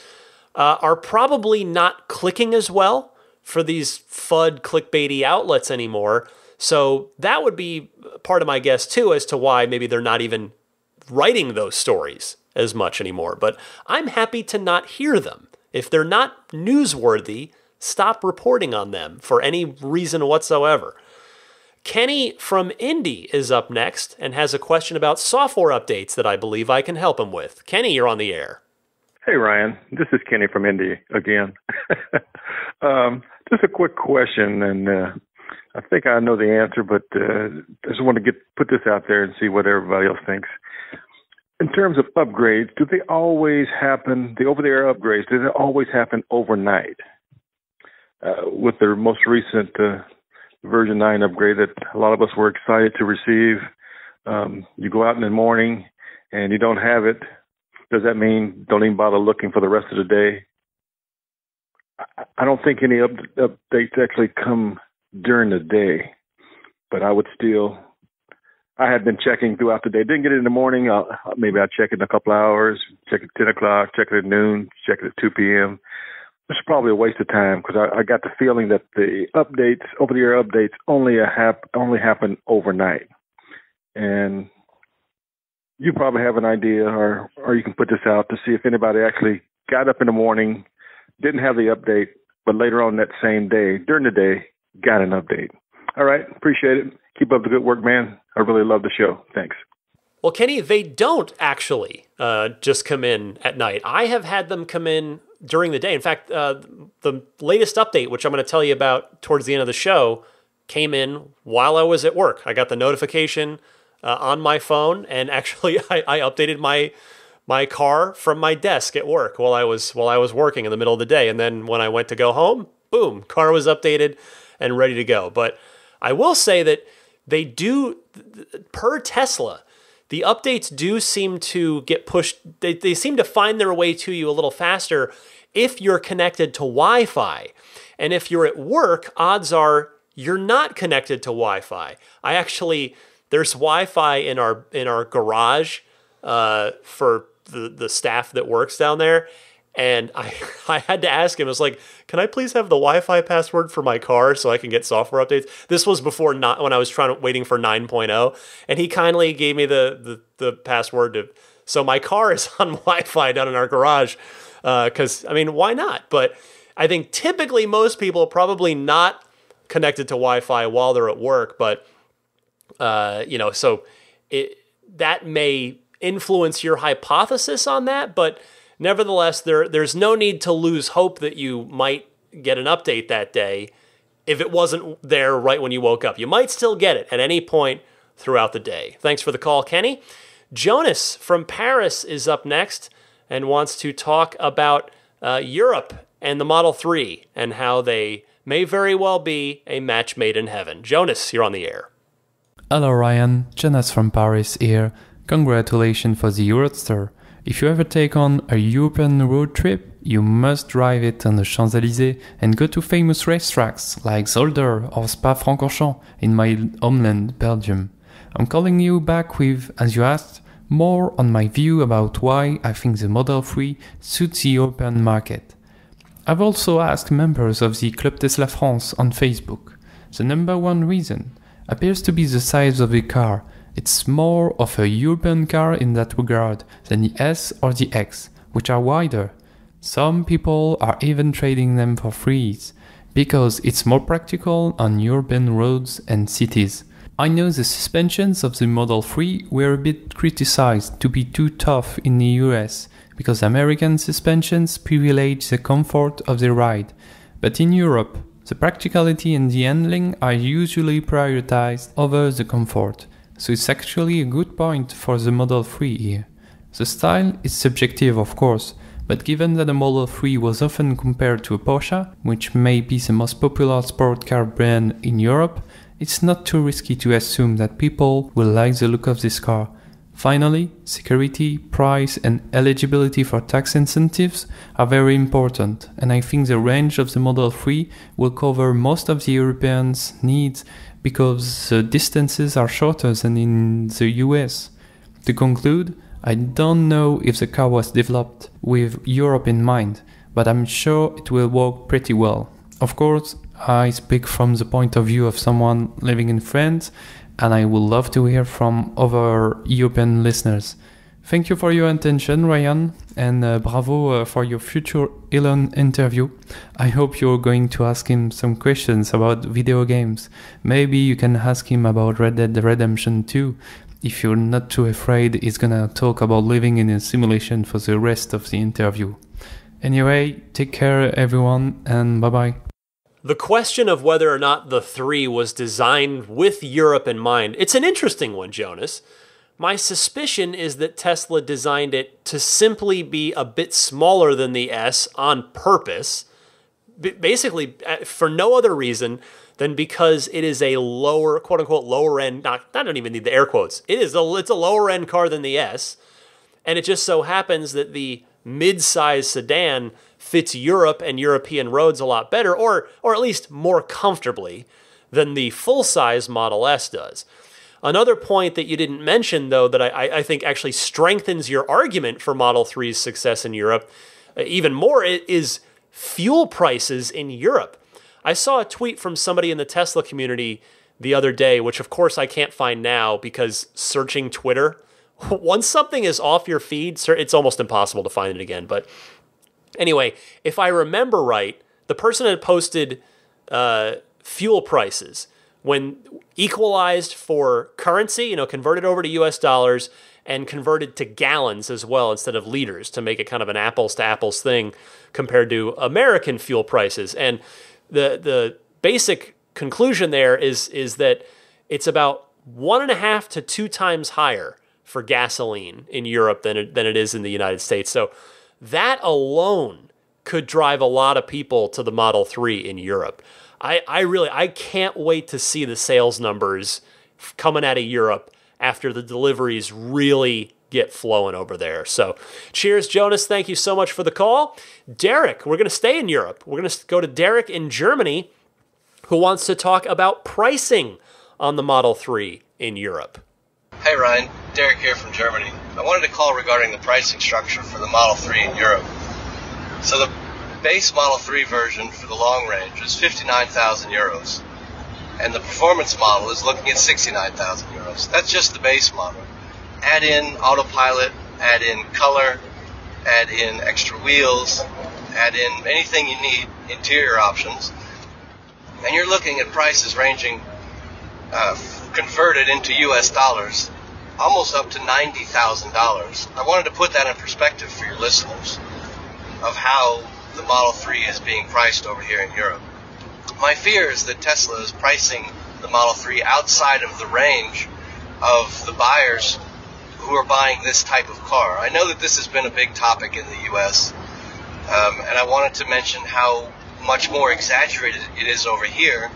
are probably not clicking as well for these FUD clickbaity outlets anymore. So that would be part of my guess too as to why maybe they're not even writing those stories as much anymore. But I'm happy to not hear them. If they're not newsworthy, stop reporting on them for any reason whatsoever. Kenny from Indy is up next and has a question about software updates that I believe I can help him with. Kenny, you're on the air. Hey, Ryan. This is Kenny from Indy again. Just a quick question, and I think I know the answer, but I just want to put this out there and see what everybody else thinks. In terms of upgrades, do they always happen, the over-the-air upgrades, do they always happen overnight? With the most recent version 9 upgrade that a lot of us were excited to receive, you go out in the morning and you don't have it. Does that mean don't even bother looking for the rest of the day? I don't think any updates actually come during the day, but I would still, I had been checking throughout the day. Didn't get it in the morning. Maybe I'll check it in a couple hours, check it at 10 o'clock, check it at noon, check it at 2 p.m. It's probably a waste of time because I got the feeling that the updates, over-the-air updates, only happen overnight. And you probably have an idea, or you can put this out to see if anybody actually got up in the morning, didn't have the update, but later on that same day, during the day, got an update. All right, appreciate it. Keep up the good work, man. I really love the show. Thanks. Well, Kenny, they don't actually just come in at night. I have had them come in during the day. In fact, the latest update, which I'm going to tell you about towards the end of the show, came in while I was at work. I got the notification on my phone, and actually I updated my car from my desk at work while I was working in the middle of the day. And then when I went to go home, boom, car was updated and ready to go. But I will say that they do, per Tesla, the updates do seem to get pushed. They seem to find their way to you a little faster if you're connected to Wi-Fi. And if you're at work, odds are you're not connected to Wi-Fi. There's Wi-Fi in our garage for the staff that works down there. And I had to ask him, I was like, can I please have the Wi-Fi password for my car so I can get software updates? This was before when I was waiting for 9.0. And he kindly gave me the password so my car is on Wi-Fi down in our garage. Because, I mean, why not? But I think typically most people are probably not connected to Wi-Fi while they're at work. But, so that may influence your hypothesis on that. But nevertheless, there's no need to lose hope that you might get an update that day if it wasn't there right when you woke up. You might still get it at any point throughout the day. Thanks for the call, Kenny. Jonas from Paris is up next and wants to talk about Europe and the Model 3 and how they may very well be a match made in heaven. Jonas, you're on the air. Hello Ryan, Jonas from Paris here. Congratulations for the Roadster. If you ever take on a European road trip, you must drive it on the Champs-Élysées and go to famous racetracks like Zolder or Spa-Francorchamps in my homeland, Belgium. I'm calling you back with, as you asked, more on my view about why I think the Model 3 suits the European market. I've also asked members of the Club Tesla France on Facebook. The number one reason appears to be the size of the car. It's more of a European car in that regard than the S or the X, which are wider. Some people are even trading them for frees, because it's more practical on urban roads and cities. I know the suspensions of the Model 3 were a bit criticized to be too tough in the US, because American suspensions privilege the comfort of the ride. But in Europe, the practicality and the handling are usually prioritized over the comfort. So it's actually a good point for the Model 3 here. The style is subjective, of course, but given that the Model 3 was often compared to a Porsche, which may be the most popular sport car brand in Europe, it's not too risky to assume that people will like the look of this car. Finally, security, price, and eligibility for tax incentives are very important, and I think the range of the Model 3 will cover most of the Europeans' needs because the distances are shorter than in the US. To conclude, I don't know if the car was developed with Europe in mind, but I'm sure it will work pretty well. Of course, I speak from the point of view of someone living in France, and I would love to hear from other European listeners. Thank you for your attention, Ryan, and bravo for your future Elon interview. I hope you're going to ask him some questions about video games. Maybe you can ask him about Red Dead Redemption 2, if you're not too afraid he's gonna talk about living in a simulation for the rest of the interview. Anyway, take care everyone, and bye-bye. The question of whether or not the 3 was designed with Europe in mind, it's an interesting one, Jonas. My suspicion is that Tesla designed it to simply be a bit smaller than the S on purpose, basically for no other reason than because it is a lower, quote-unquote, lower end, I don't even need the air quotes, it's a lower end car than the S, and it just so happens that the mid-size sedan fits Europe and European roads a lot better, or at least more comfortably than the full-size Model S does. Another point that you didn't mention, though, that I think actually strengthens your argument for Model 3's success in Europe even more is fuel prices in Europe. I saw a tweet from somebody in the Tesla community the other day, which of course I can't find now because searching Twitter, once something is off your feed, it's almost impossible to find it again. But anyway, if I remember right, the person had posted fuel prices when equalized for currency, converted over to US dollars and converted to gallons as well instead of liters to make it kind of an apples to apples thing compared to American fuel prices. And the basic conclusion there is that it's about 1.5 to 2 times higher for gasoline in Europe than it is in the United States. So that alone could drive a lot of people to the Model 3 in Europe. I can't wait to see the sales numbers coming out of Europe after the deliveries really get flowing over there. So cheers, Jonas. Thank you so much for the call. Derek, we're going to stay in Europe. We're going to go to Derek in Germany, who wants to talk about pricing on the Model 3 in Europe. Hey Ryan, Derek here from Germany. I wanted to call regarding the pricing structure for the Model 3 in Europe. So the base Model 3 version for the long range is 59,000 euros, and the performance model is looking at 69,000 euros. That's just the base model. Add in autopilot, add in color, add in extra wheels, add in anything you need, interior options, and you're looking at prices ranging, converted into US dollars, almost up to $90,000. I wanted to put that in perspective for your listeners of how the Model 3 is being priced over here in Europe. My fear is that Tesla is pricing the Model 3 outside of the range of the buyers who are buying this type of car. I know that this has been a big topic in the U.S., and I wanted to mention how much more exaggerated it is over here.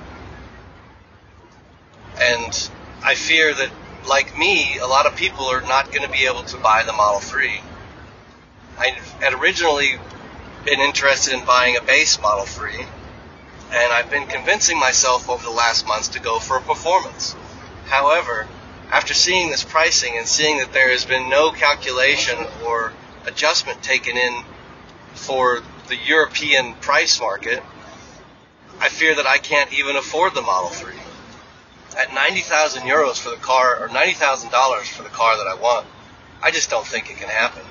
And I fear that, like me, a lot of people are not going to be able to buy the Model 3. I had originally been interested in buying a base Model 3, and I've been convincing myself over the last months to go for a performance. However, after seeing this pricing and seeing that there has been no calculation or adjustment taken in for the European price market, I fear that I can't even afford the Model 3. At 90,000 euros for the car, or $90,000 for the car that I want, I just don't think it can happen.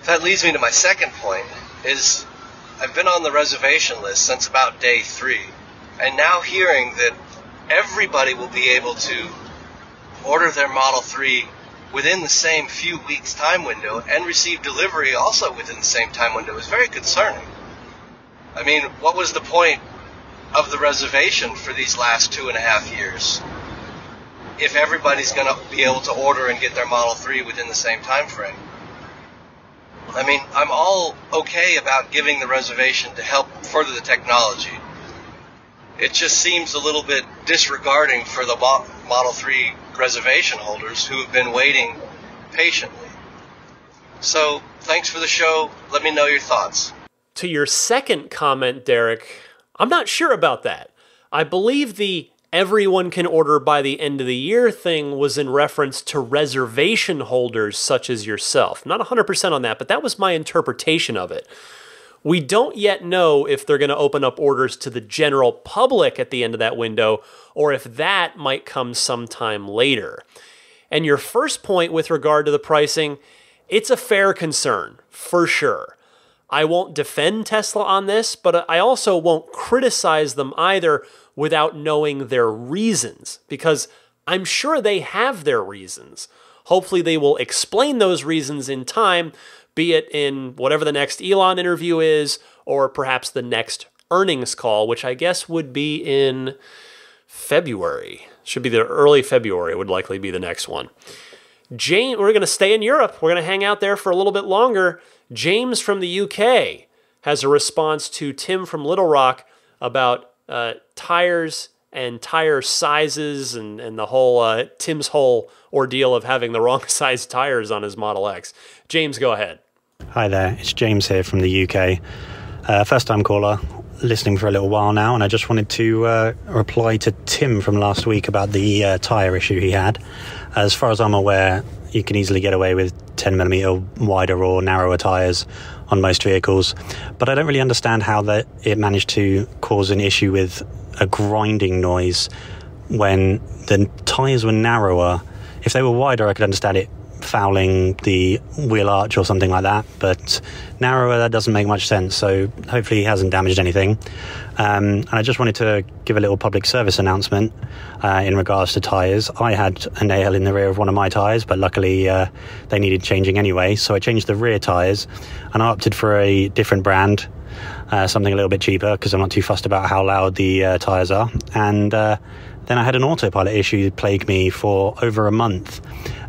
That leads me to my second point, is I've been on the reservation list since about day 3, and now hearing that everybody will be able to order their Model 3 within the same few weeks time window and receive delivery also within the same time window is very concerning. I mean, what was the point of the reservation for these last 2.5 years if everybody's going to be able to order and get their Model 3 within the same time frame? I mean, I'm all okay about giving the reservation to help further the technology. It just seems a little bit disregarding for the Model 3 reservation holders who have been waiting patiently. So, thanks for the show. Let me know your thoughts. To your second comment, Derek, I'm not sure about that. I believe the everyone can order by the end of the year thing was in reference to reservation holders such as yourself. Not 100% on that, but that was my interpretation of it. We don't yet know if they're going to open up orders to the general public at the end of that window, or if that might come sometime later. And your first point with regard to the pricing, it's a fair concern, for sure. I won't defend Tesla on this, but I also won't criticize them either without knowing their reasons, because I'm sure they have their reasons. Hopefully they will explain those reasons in time, be it in whatever the next Elon interview is, or perhaps the next earnings call, which I guess would be in February. Should be the early February would likely be the next one. James, we're going to stay in Europe. We're going to hang out there for a little bit longer. James from the UK has a response to Tim from Little Rock about tires and tire sizes and the whole Tim's whole ordeal of having the wrong size tires on his Model X. James, go ahead. Hi there, it's James here from the UK. First time caller, listening for a little while now, and I just wanted to reply to Tim from last week about the tyre issue he had. As far as I'm aware, you can easily get away with 10mm wider or narrower tyres on most vehicles, but I don't really understand how that it managed to cause an issue with a grinding noise when the tyres were narrower. If they were wider, I could understand it fouling the wheel arch or something like that, but narrower, that doesn't make much sense, so hopefully he hasn't damaged anything. And I just wanted to give a little public service announcement in regards to tyres. I had a nail in the rear of one of my tyres, but luckily they needed changing anyway, so I changed the rear tyres and I opted for a different brand, something a little bit cheaper because I'm not too fussed about how loud the tyres are. And then I had an autopilot issue that plagued me for over a month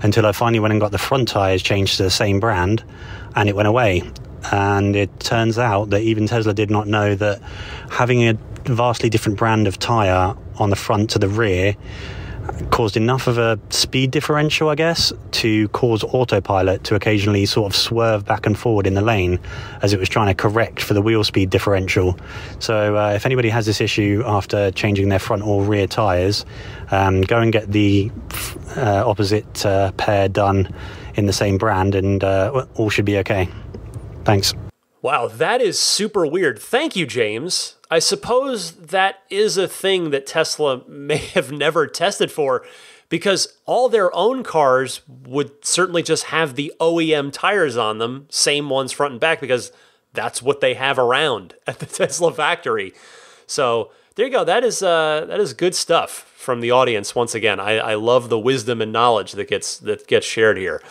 until I finally went and got the front tyres changed to the same brand, and it went away. And it turns out that even Tesla did not know that having a vastly different brand of tyre on the front to the rear caused enough of a speed differential, I guess, to cause autopilot to occasionally sort of swerve back and forward in the lane as it was trying to correct for the wheel speed differential. So if anybody has this issue after changing their front or rear tyres, go and get the opposite pair done in the same brand, and all should be okay. Thanks. Wow, that is super weird. Thank you, James. I suppose that is a thing that Tesla may have never tested for, because all their own cars would certainly just have the OEM tires on them, same ones front and back, because that's what they have around at the Tesla factory. So there you go. That is good stuff from the audience. Once again, I love the wisdom and knowledge that gets shared here.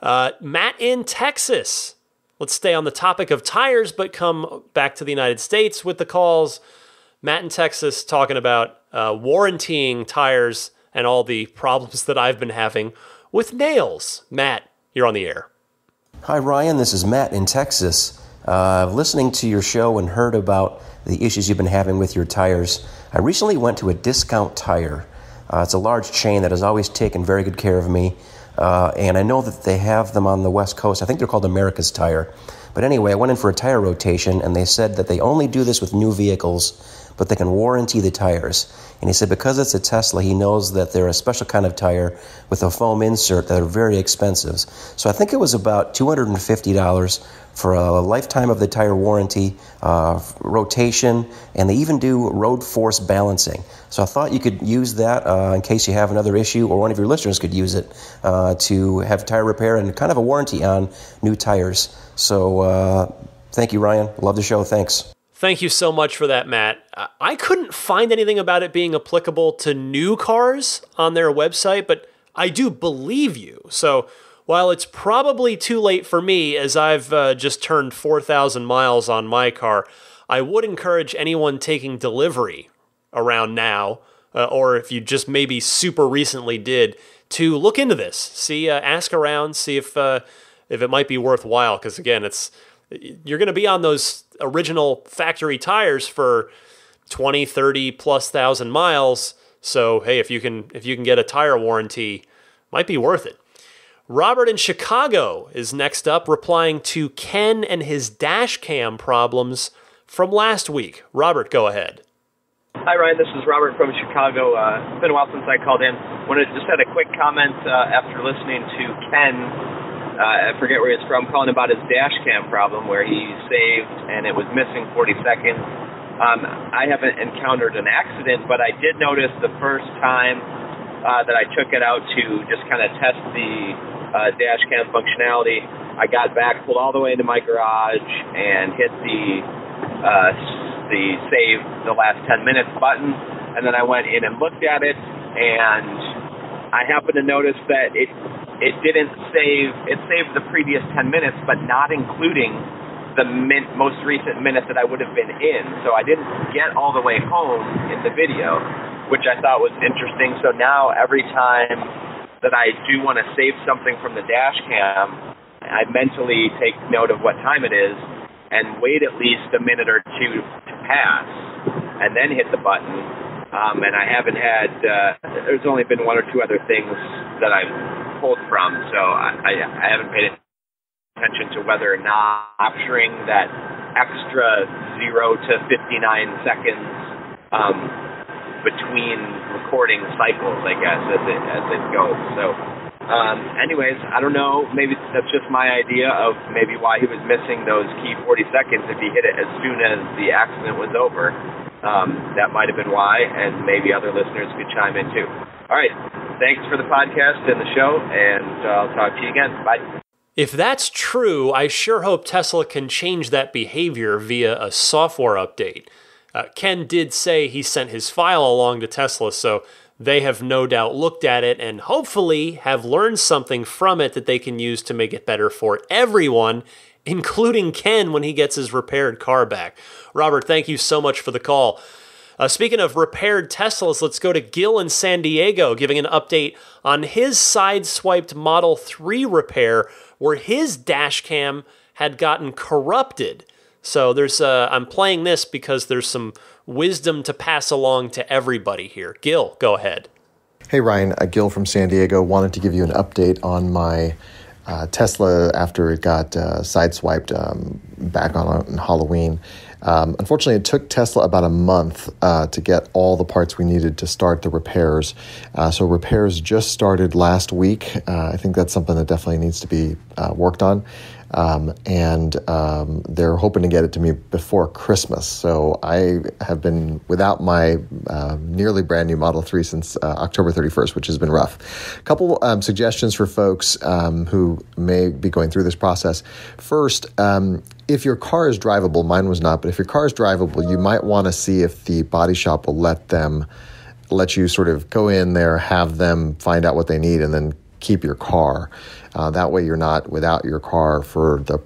Matt in Texas. Let's stay on the topic of tires, but come back to the United States with the calls. Matt in Texas talking about warrantying tires and all the problems that I've been having with nails. Matt, you're on the air. Hi, Ryan. This is Matt in Texas. Listening to your show and heard about the issues you've been having with your tires. I recently went to a Discount Tire. It's a large chain that has always taken very good care of me. And I know that they have them on the West Coast. I think they're called America's Tire. But anyway, I went in for a tire rotation, and they said that they only do this with new vehicles, but they can warranty the tires. And he said because it's a Tesla, he knows that they're a special kind of tire with a foam insert that are very expensive. So I think it was about $250 for a lifetime of the tire warranty, rotation, and they even do road force balancing. So I thought you could use that in case you have another issue, or one of your listeners could use it to have tire repair and kind of a warranty on new tires. So thank you, Ryan. Love the show. Thanks. Thank you so much for that, Matt. I couldn't find anything about it being applicable to new cars on their website, but I do believe you. So while it's probably too late for me, as I've just turned 4,000 miles on my car, I would encourage anyone taking delivery around now, or if you just maybe super recently did, to look into this. See, ask around, see if it might be worthwhile, because again, you're going to be on those original factory tires for 20, 30 plus thousand miles. So, hey, if you can get a tire warranty, might be worth it. Robert in Chicago is next up, replying to Ken and his dash cam problems from last week. Robert, go ahead. Hi, Ryan. This is Robert from Chicago. It's been a while since I called in. Just had a quick comment after listening to Ken. I forget where he's from, calling about his dash cam problem where he saved and it was missing 40 seconds. I haven't encountered an accident, but I did notice the first time that I took it out to just kind of test the dash cam functionality. I got back, pulled all the way into my garage, and hit the save the last 10 minutes button, and then I went in and looked at it, and I happened to notice that it didn't save. It saved the previous 10 minutes, but not including the most recent minute that I would have been in. So I didn't get all the way home in the video, which I thought was interesting. So now every time that I do want to save something from the dash cam, I mentally take note of what time it is and wait at least a minute or two to pass and then hit the button. And I haven't had, there's only been one or two other things that I've pulled from, so I haven't paid attention to whether or not capturing that extra 0 to 59 seconds between recording cycles, I guess, as it goes. So anyways, I don't know, maybe that's just my idea of maybe why he was missing those key 40 seconds if he hit it as soon as the accident was over. That might have been why, and maybe other listeners could chime in too. All right, thanks for the podcast and the show, and I'll talk to you again. Bye. If that's true, I sure hope Tesla can change that behavior via a software update. Ken did say he sent his file along to Tesla, so they have no doubt looked at it and hopefully have learned something from it that they can use to make it better for everyone, including Ken when he gets his repaired car back. Robert, thank you so much for the call. Speaking of repaired Teslas, let's go to Gil in San Diego, giving an update on his sideswiped Model 3 repair where his dash cam had gotten corrupted. So I'm playing this because there's some wisdom to pass along to everybody here. Gil, go ahead. Hey, Ryan. Gil from San Diego. Wanted to give you an update on my Tesla after it got sideswiped. back on Halloween. Unfortunately, it took Tesla about a month to get all the parts we needed to start the repairs. So repairs just started last week. I think that's something that definitely needs to be worked on. And they're hoping to get it to me before Christmas. So I have been without my nearly brand new Model 3 since October 31st, which has been rough. A couple suggestions for folks who may be going through this process. First, if your car is drivable, mine was not, but if your car is drivable, you might want to see if the body shop will let you sort of go in there, have them find out what they need, and then keep your car. That way you're not without your car for the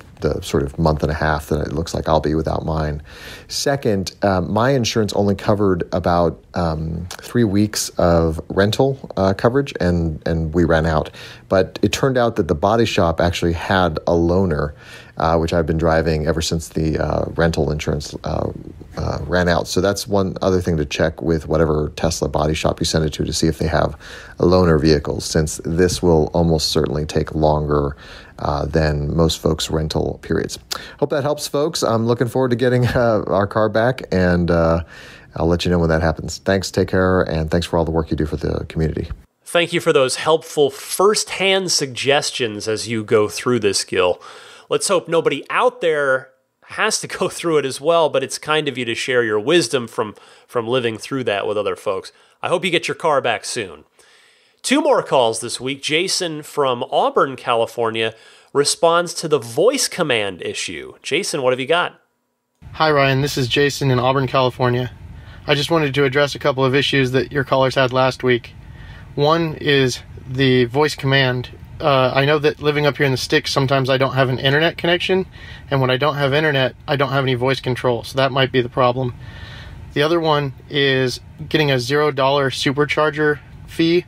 sort of month and a half that it looks like I'll be without mine. Second, my insurance only covered about 3 weeks of rental coverage, and we ran out. But it turned out that the body shop actually had a loaner, which I've been driving ever since the rental insurance ran out. So that's one other thing to check with whatever Tesla body shop you send it to see if they have a loaner vehicles, since this will almost certainly take longer than most folks' rental periods. Hope that helps, folks. I'm looking forward to getting our car back, and I'll let you know when that happens. Thanks, take care, and thanks for all the work you do for the community. Thank you for those helpful first-hand suggestions as you go through this, Gil. Let's hope nobody out there has to go through it as well, but it's kind of you to share your wisdom from living through that with other folks. I hope you get your car back soon. 2 more calls this week. Jason from Auburn, California, responds to the voice command issue. Jason, what have you got? Hi, Ryan. This is Jason in Auburn, California. I just wanted to address a couple of issues that your callers had last week. One is the voice command. I know that living up here in the sticks, sometimes I don't have an internet connection, and when I don't have internet, I don't have any voice control, so that might be the problem. The other one is getting a $0 supercharger fee.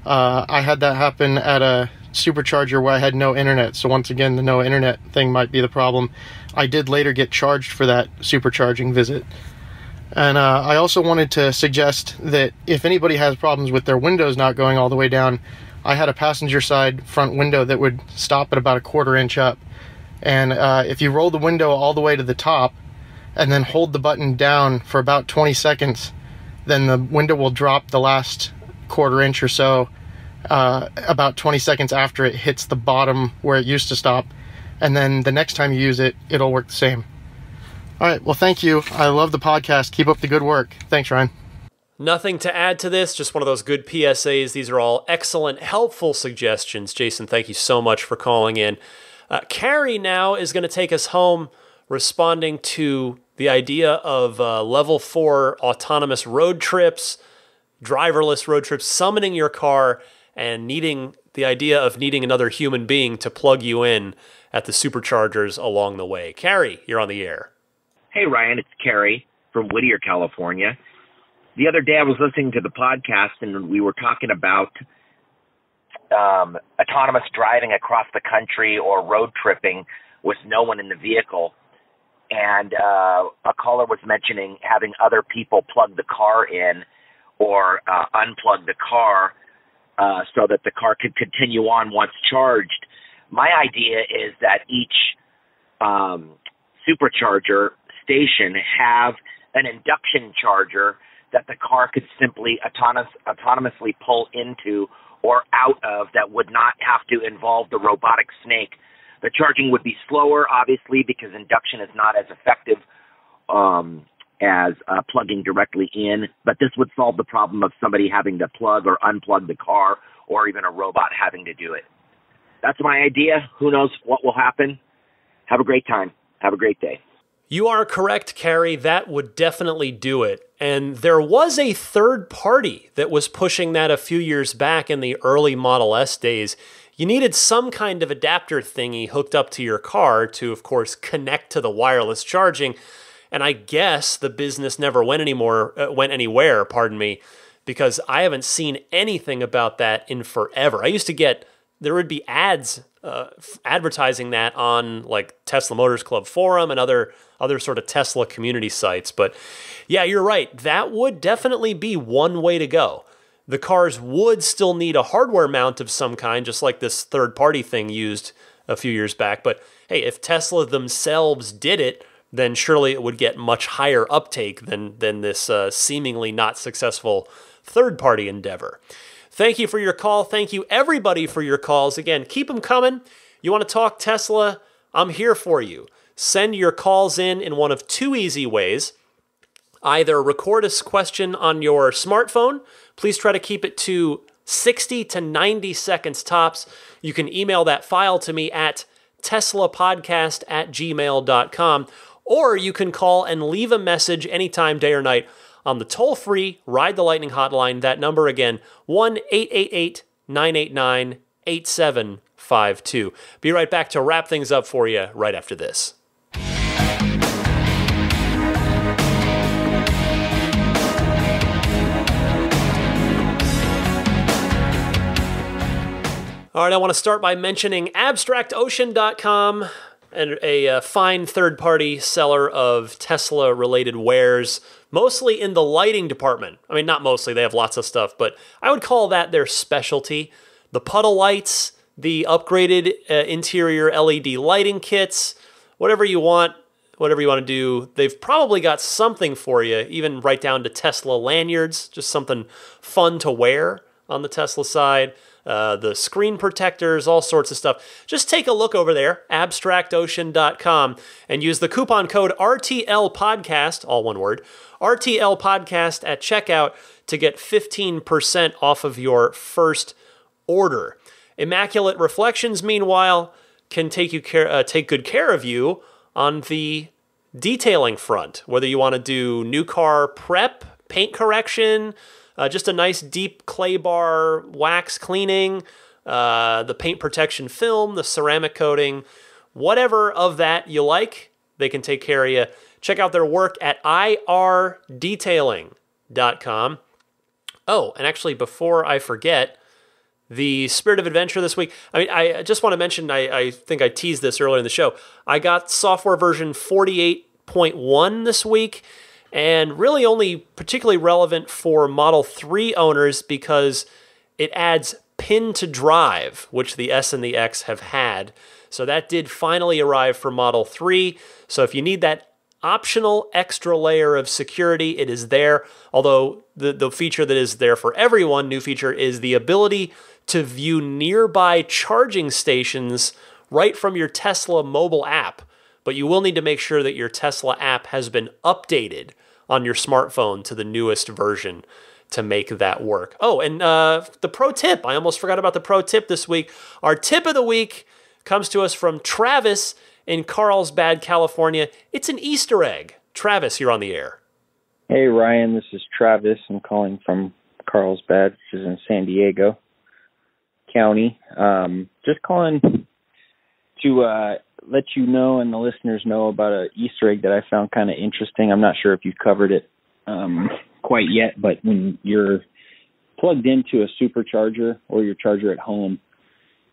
I had that happen at a supercharger where I had no internet, so once again, the no internet thing might be the problem. I did later get charged for that supercharging visit. And I also wanted to suggest that if anybody has problems with their windows not going all the way down, I had a passenger side front window that would stop at about a 1/4 inch up. And if you roll the window all the way to the top and then hold the button down for about 20 seconds, then the window will drop the last 1/4 inch or so about 20 seconds after it hits the bottom where it used to stop. And then the next time you use it, it'll work the same. All right, well, thank you. I love the podcast. Keep up the good work. Thanks, Ryan. Nothing to add to this, just one of those good PSAs. These are all excellent, helpful suggestions. Jason, thank you so much for calling in. Carrie now is going to take us home responding to the idea of level 4 autonomous road trips, driverless road trips, summoning your car and the idea of needing another human being to plug you in at the superchargers along the way. Carrie, you're on the air. Hey, Ryan, it's Carrie from Whittier, California. The other day I was listening to the podcast and we were talking about autonomous driving across the country or road tripping with no one in the vehicle. And a caller was mentioning having other people plug the car in or unplug the car so that the car could continue on once charged. My idea is that each supercharger station have an induction charger that the car could simply autonomously pull into or out of that would not have to involve the robotic snake. The charging would be slower, obviously, because induction is not as effective as plugging directly in, but this would solve the problem of somebody having to plug or unplug the car or even a robot having to do it. That's my idea. Who knows what will happen? Have a great time. Have a great day. You are correct, Carrie. That would definitely do it. And there was a third party that was pushing that a few years back in the early Model S days. You needed some kind of adapter thingy hooked up to your car to, of course, connect to the wireless charging. And I guess the business never went anywhere, because I haven't seen anything about that in forever. There would be ads advertising that on like Tesla Motors Club forum and other sort of Tesla community sites. But yeah, you're right. That would definitely be one way to go. The cars would still need a hardware mount of some kind, just like this third-party thing used a few years back. But hey, if Tesla themselves did it, then surely it would get much higher uptake than this seemingly not successful third-party endeavor. Thank you for your call. Thank you, everybody, for your calls. Again, keep them coming. You want to talk Tesla? I'm here for you. Send your calls in one of two easy ways. Either record a question on your smartphone. Please try to keep it to 60 to 90 seconds tops. You can email that file to me at teslapodcast@gmail.com, or you can call and leave a message anytime, day or night, on the toll-free Ride the Lightning hotline. That number again, 1-888-989-8752. Be right back to wrap things up for you right after this. All right, I want to start by mentioning AbstractOcean.com, and a fine third-party seller of Tesla-related wares, mostly in the lighting department. I mean, not mostly, they have lots of stuff, but I would call that their specialty. The puddle lights, the upgraded interior LED lighting kits, whatever you want to do, they've probably got something for you, even right down to Tesla lanyards, just something fun to wear on the Tesla side. The screen protectors, all sorts of stuff. Just take a look over there, abstractocean.com, and use the coupon code RTLPodcast, all one word, RTLPodcast at checkout to get 15% off of your first order. Immaculate Reflections, meanwhile, can take good care of you on the detailing front, whether you want to do new car prep, paint correction, just a nice deep clay bar wax cleaning, the paint protection film, the ceramic coating, whatever of that you like, they can take care of you. Check out their work at irdetailing.com. Oh, and actually, before I forget, the Spirit of Adventure this week, I just want to mention, I think I teased this earlier in the show, I got software version 48.1 this week, and really only particularly relevant for Model 3 owners because it adds pin to drive, which the S and the X have had. So that did finally arrive for Model 3. So if you need that optional extra layer of security, it is there. Although the feature that is there for everyone, new feature, is the ability to view nearby charging stations right from your Tesla mobile app. But you will need to make sure that your Tesla app has been updated on your smartphone to the newest version to make that work. Oh, and the pro tip. I almost forgot about the pro tip this week. Our tip of the week comes to us from Travis in Carlsbad, California. It's an Easter egg. Travis, you're on the air. Hey, Ryan. This is Travis. I'm calling from Carlsbad, which is in San Diego County. Just calling to let you know and the listeners know about an Easter egg that I found kind of interesting. I'm not sure if you've covered it quite yet, but when you're plugged into a supercharger or your charger at home,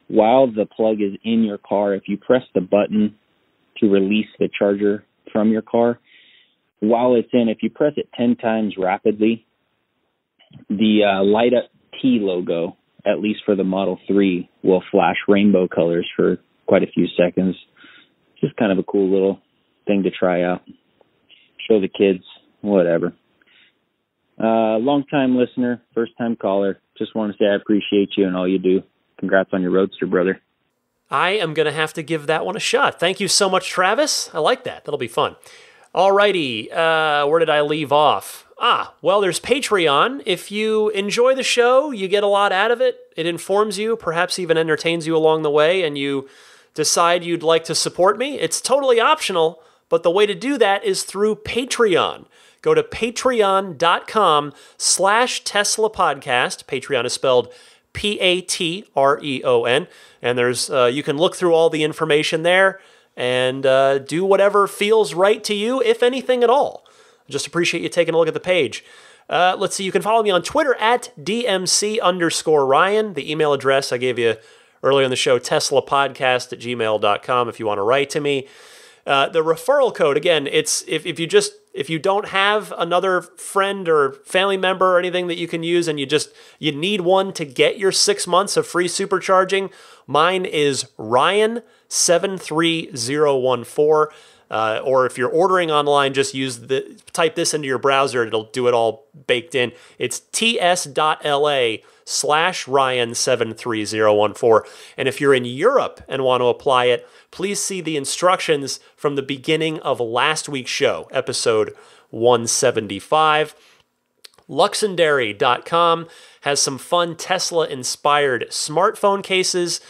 while the plug is in your car, if you press the button to release the charger from your car, while it's in, if you press it 10 times rapidly, the light up T logo, at least for the Model 3, will flash rainbow colors for quite a few seconds. Just kind of a cool little thing to try out. Show the kids, whatever. Long-time listener, first-time caller. Just want to say I appreciate you and all you do. Congrats on your Roadster, brother. I am going to have to give that one a shot. Thank you so much, Travis. I like that. That'll be fun. Alrighty, where did I leave off? Well, there's Patreon. If you enjoy the show, you get a lot out of it. It informs you, perhaps even entertains you along the way, and you decide you'd like to support me. It's totally optional, but the way to do that is through Patreon. Go to patreon.com/Tesla Podcast. Patreon is spelled Patreon, and there's you can look through all the information there and do whatever feels right to you, if anything at all. Just appreciate you taking a look at the page. Let's see, you can follow me on Twitter at DMC_Ryan. The email address I gave you earlier in the show, teslapodcast@gmail.com if you want to write to me. The referral code, again, it's if you don't have another friend or family member or anything that you can use and you need one to get your 6 months of free supercharging, Mine is Ryan73014. Or if you're ordering online, just type this into your browser. It'll do it all baked in. It's ts.la/Ryan73014. And if you're in Europe and want to apply it, please see the instructions from the beginning of last week's show, episode 175. Luxendary.com has some fun Tesla-inspired smartphone cases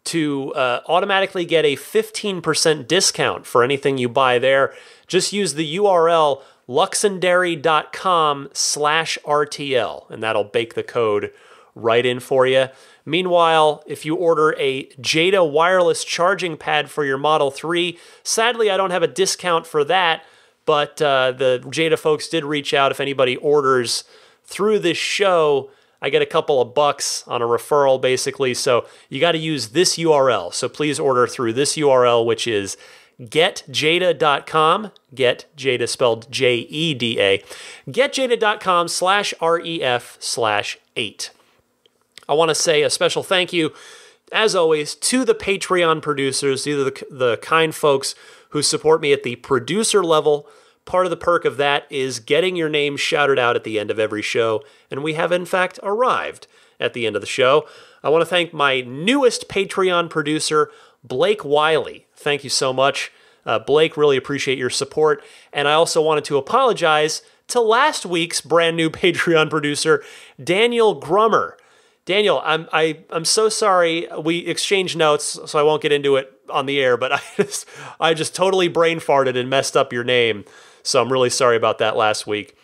to automatically get a 15% discount for anything you buy there. Just use the URL luxendary.com/RTL, and that'll bake the code right in for you. Meanwhile, if you order a Jada wireless charging pad for your Model 3, sadly I don't have a discount for that, but the Jada folks did reach out. If anybody orders through this show, I get a couple of bucks on a referral, basically. So you got to use this URL. So please order through this URL, which is getjada.com. Get Jada spelled Jeda. Getjada.com/REF/8. I want to say a special thank you, as always, to the Patreon producers. These are the kind folks who support me at the producer level. Part of the perk of that is getting your name shouted out at the end of every show, and we have in fact arrived at the end of the show. I want to thank my newest Patreon producer, Blake Wiley. Thank you so much. Blake, really appreciate your support. And I also wanted to apologize to last week's brand new Patreon producer, Daniel Grummer. Daniel, I'm so sorry. We exchanged notes, so I won't get into it on the air, but I just totally brain farted and messed up your name. So I'm really sorry about that last week.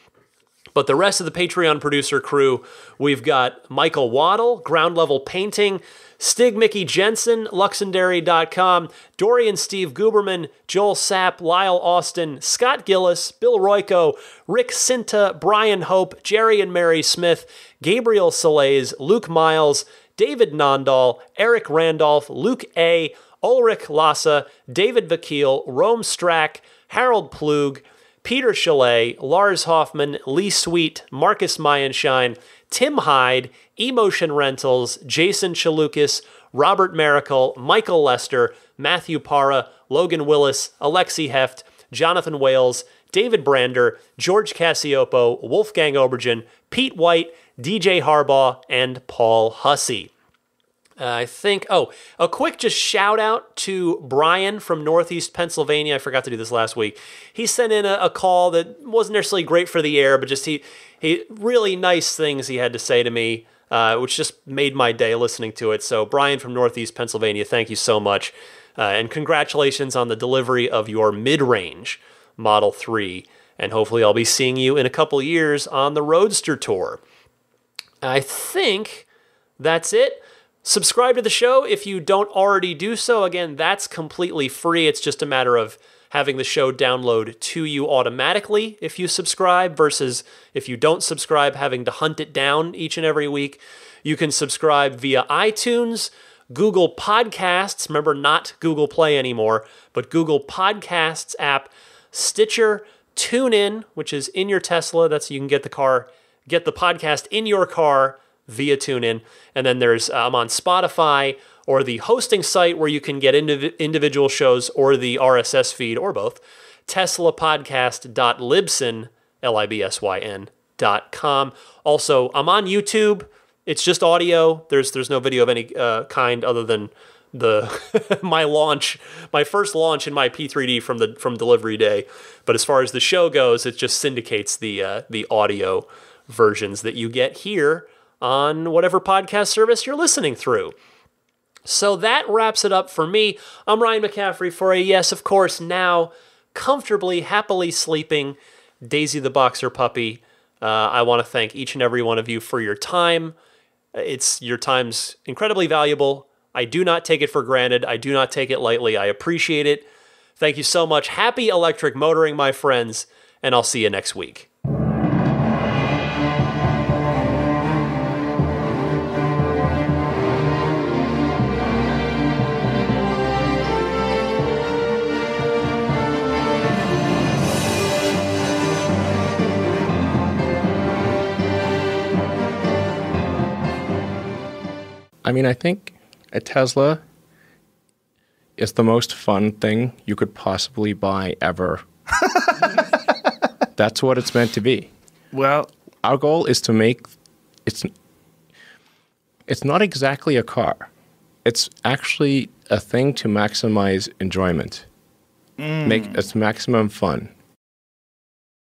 But the rest of the Patreon producer crew, we've got Michael Waddle, Ground Level Painting, Stig Mickey Jensen, Luxendary.com, Dorian Steve Guberman, Joel Sapp, Lyle Austin, Scott Gillis, Bill Royko, Rick Cinta, Brian Hope, Jerry and Mary Smith, Gabriel Salays, Luke Miles, David Nondahl, Eric Randolph, Luke A., Ulrich Lassa, David Vakil, Rome Strack, Harold Plug, Peter Chalet, Lars Hoffman, Lee Sweet, Marcus Mayenshine, Tim Hyde, Emotion Rentals, Jason Chalukas, Robert Miracle, Michael Lester, Matthew Para, Logan Willis, Alexi Heft, Jonathan Wales, David Brander, George Cassiopo, Wolfgang Obergen, Pete White, DJ Harbaugh, and Paul Hussey. I think, a quick just shout out to Brian from Northeast Pennsylvania. I forgot to do this last week. He sent in a call that wasn't necessarily great for the air, but just he really nice things he had to say to me, which just made my day listening to it. So Brian from Northeast Pennsylvania, thank you so much. And congratulations on the delivery of your mid-range Model 3. And hopefully I'll be seeing you in a couple years on the Roadster Tour. I think that's it. Subscribe to the show if you don't already do so. Again, that's completely free. It's just a matter of having the show download to you automatically if you subscribe, versus if you don't subscribe, having to hunt it down each and every week. You can subscribe via iTunes, Google Podcasts, remember not Google Play anymore, but Google Podcasts app, Stitcher, TuneIn, which is in your Tesla. That's you can get the podcast in your car via TuneIn. And then there's I'm on Spotify, or the hosting site where you can get individual shows, or the RSS feed, or both, teslapodcast.libsyn.com. Also, I'm on YouTube. It's just audio. There's no video of any kind other than my first launch in my P3D from delivery day. But as far as the show goes, it just syndicates the audio versions that you get here on whatever podcast service you're listening through. So that wraps it up for me. I'm Ryan McCaffrey for a, yes, of course, now comfortably, happily sleeping Daisy the Boxer puppy. I want to thank each and every one of you for your time. Your time's incredibly valuable. I do not take it for granted. I do not take it lightly. I appreciate it. Thank you so much. Happy electric motoring, my friends, and I'll see you next week. I mean, I think A Tesla is the most fun thing you could possibly buy ever. That's what it's meant to be. Well, our goal is to make it's not exactly a car. It's actually a thing to maximize enjoyment. Make it maximum fun.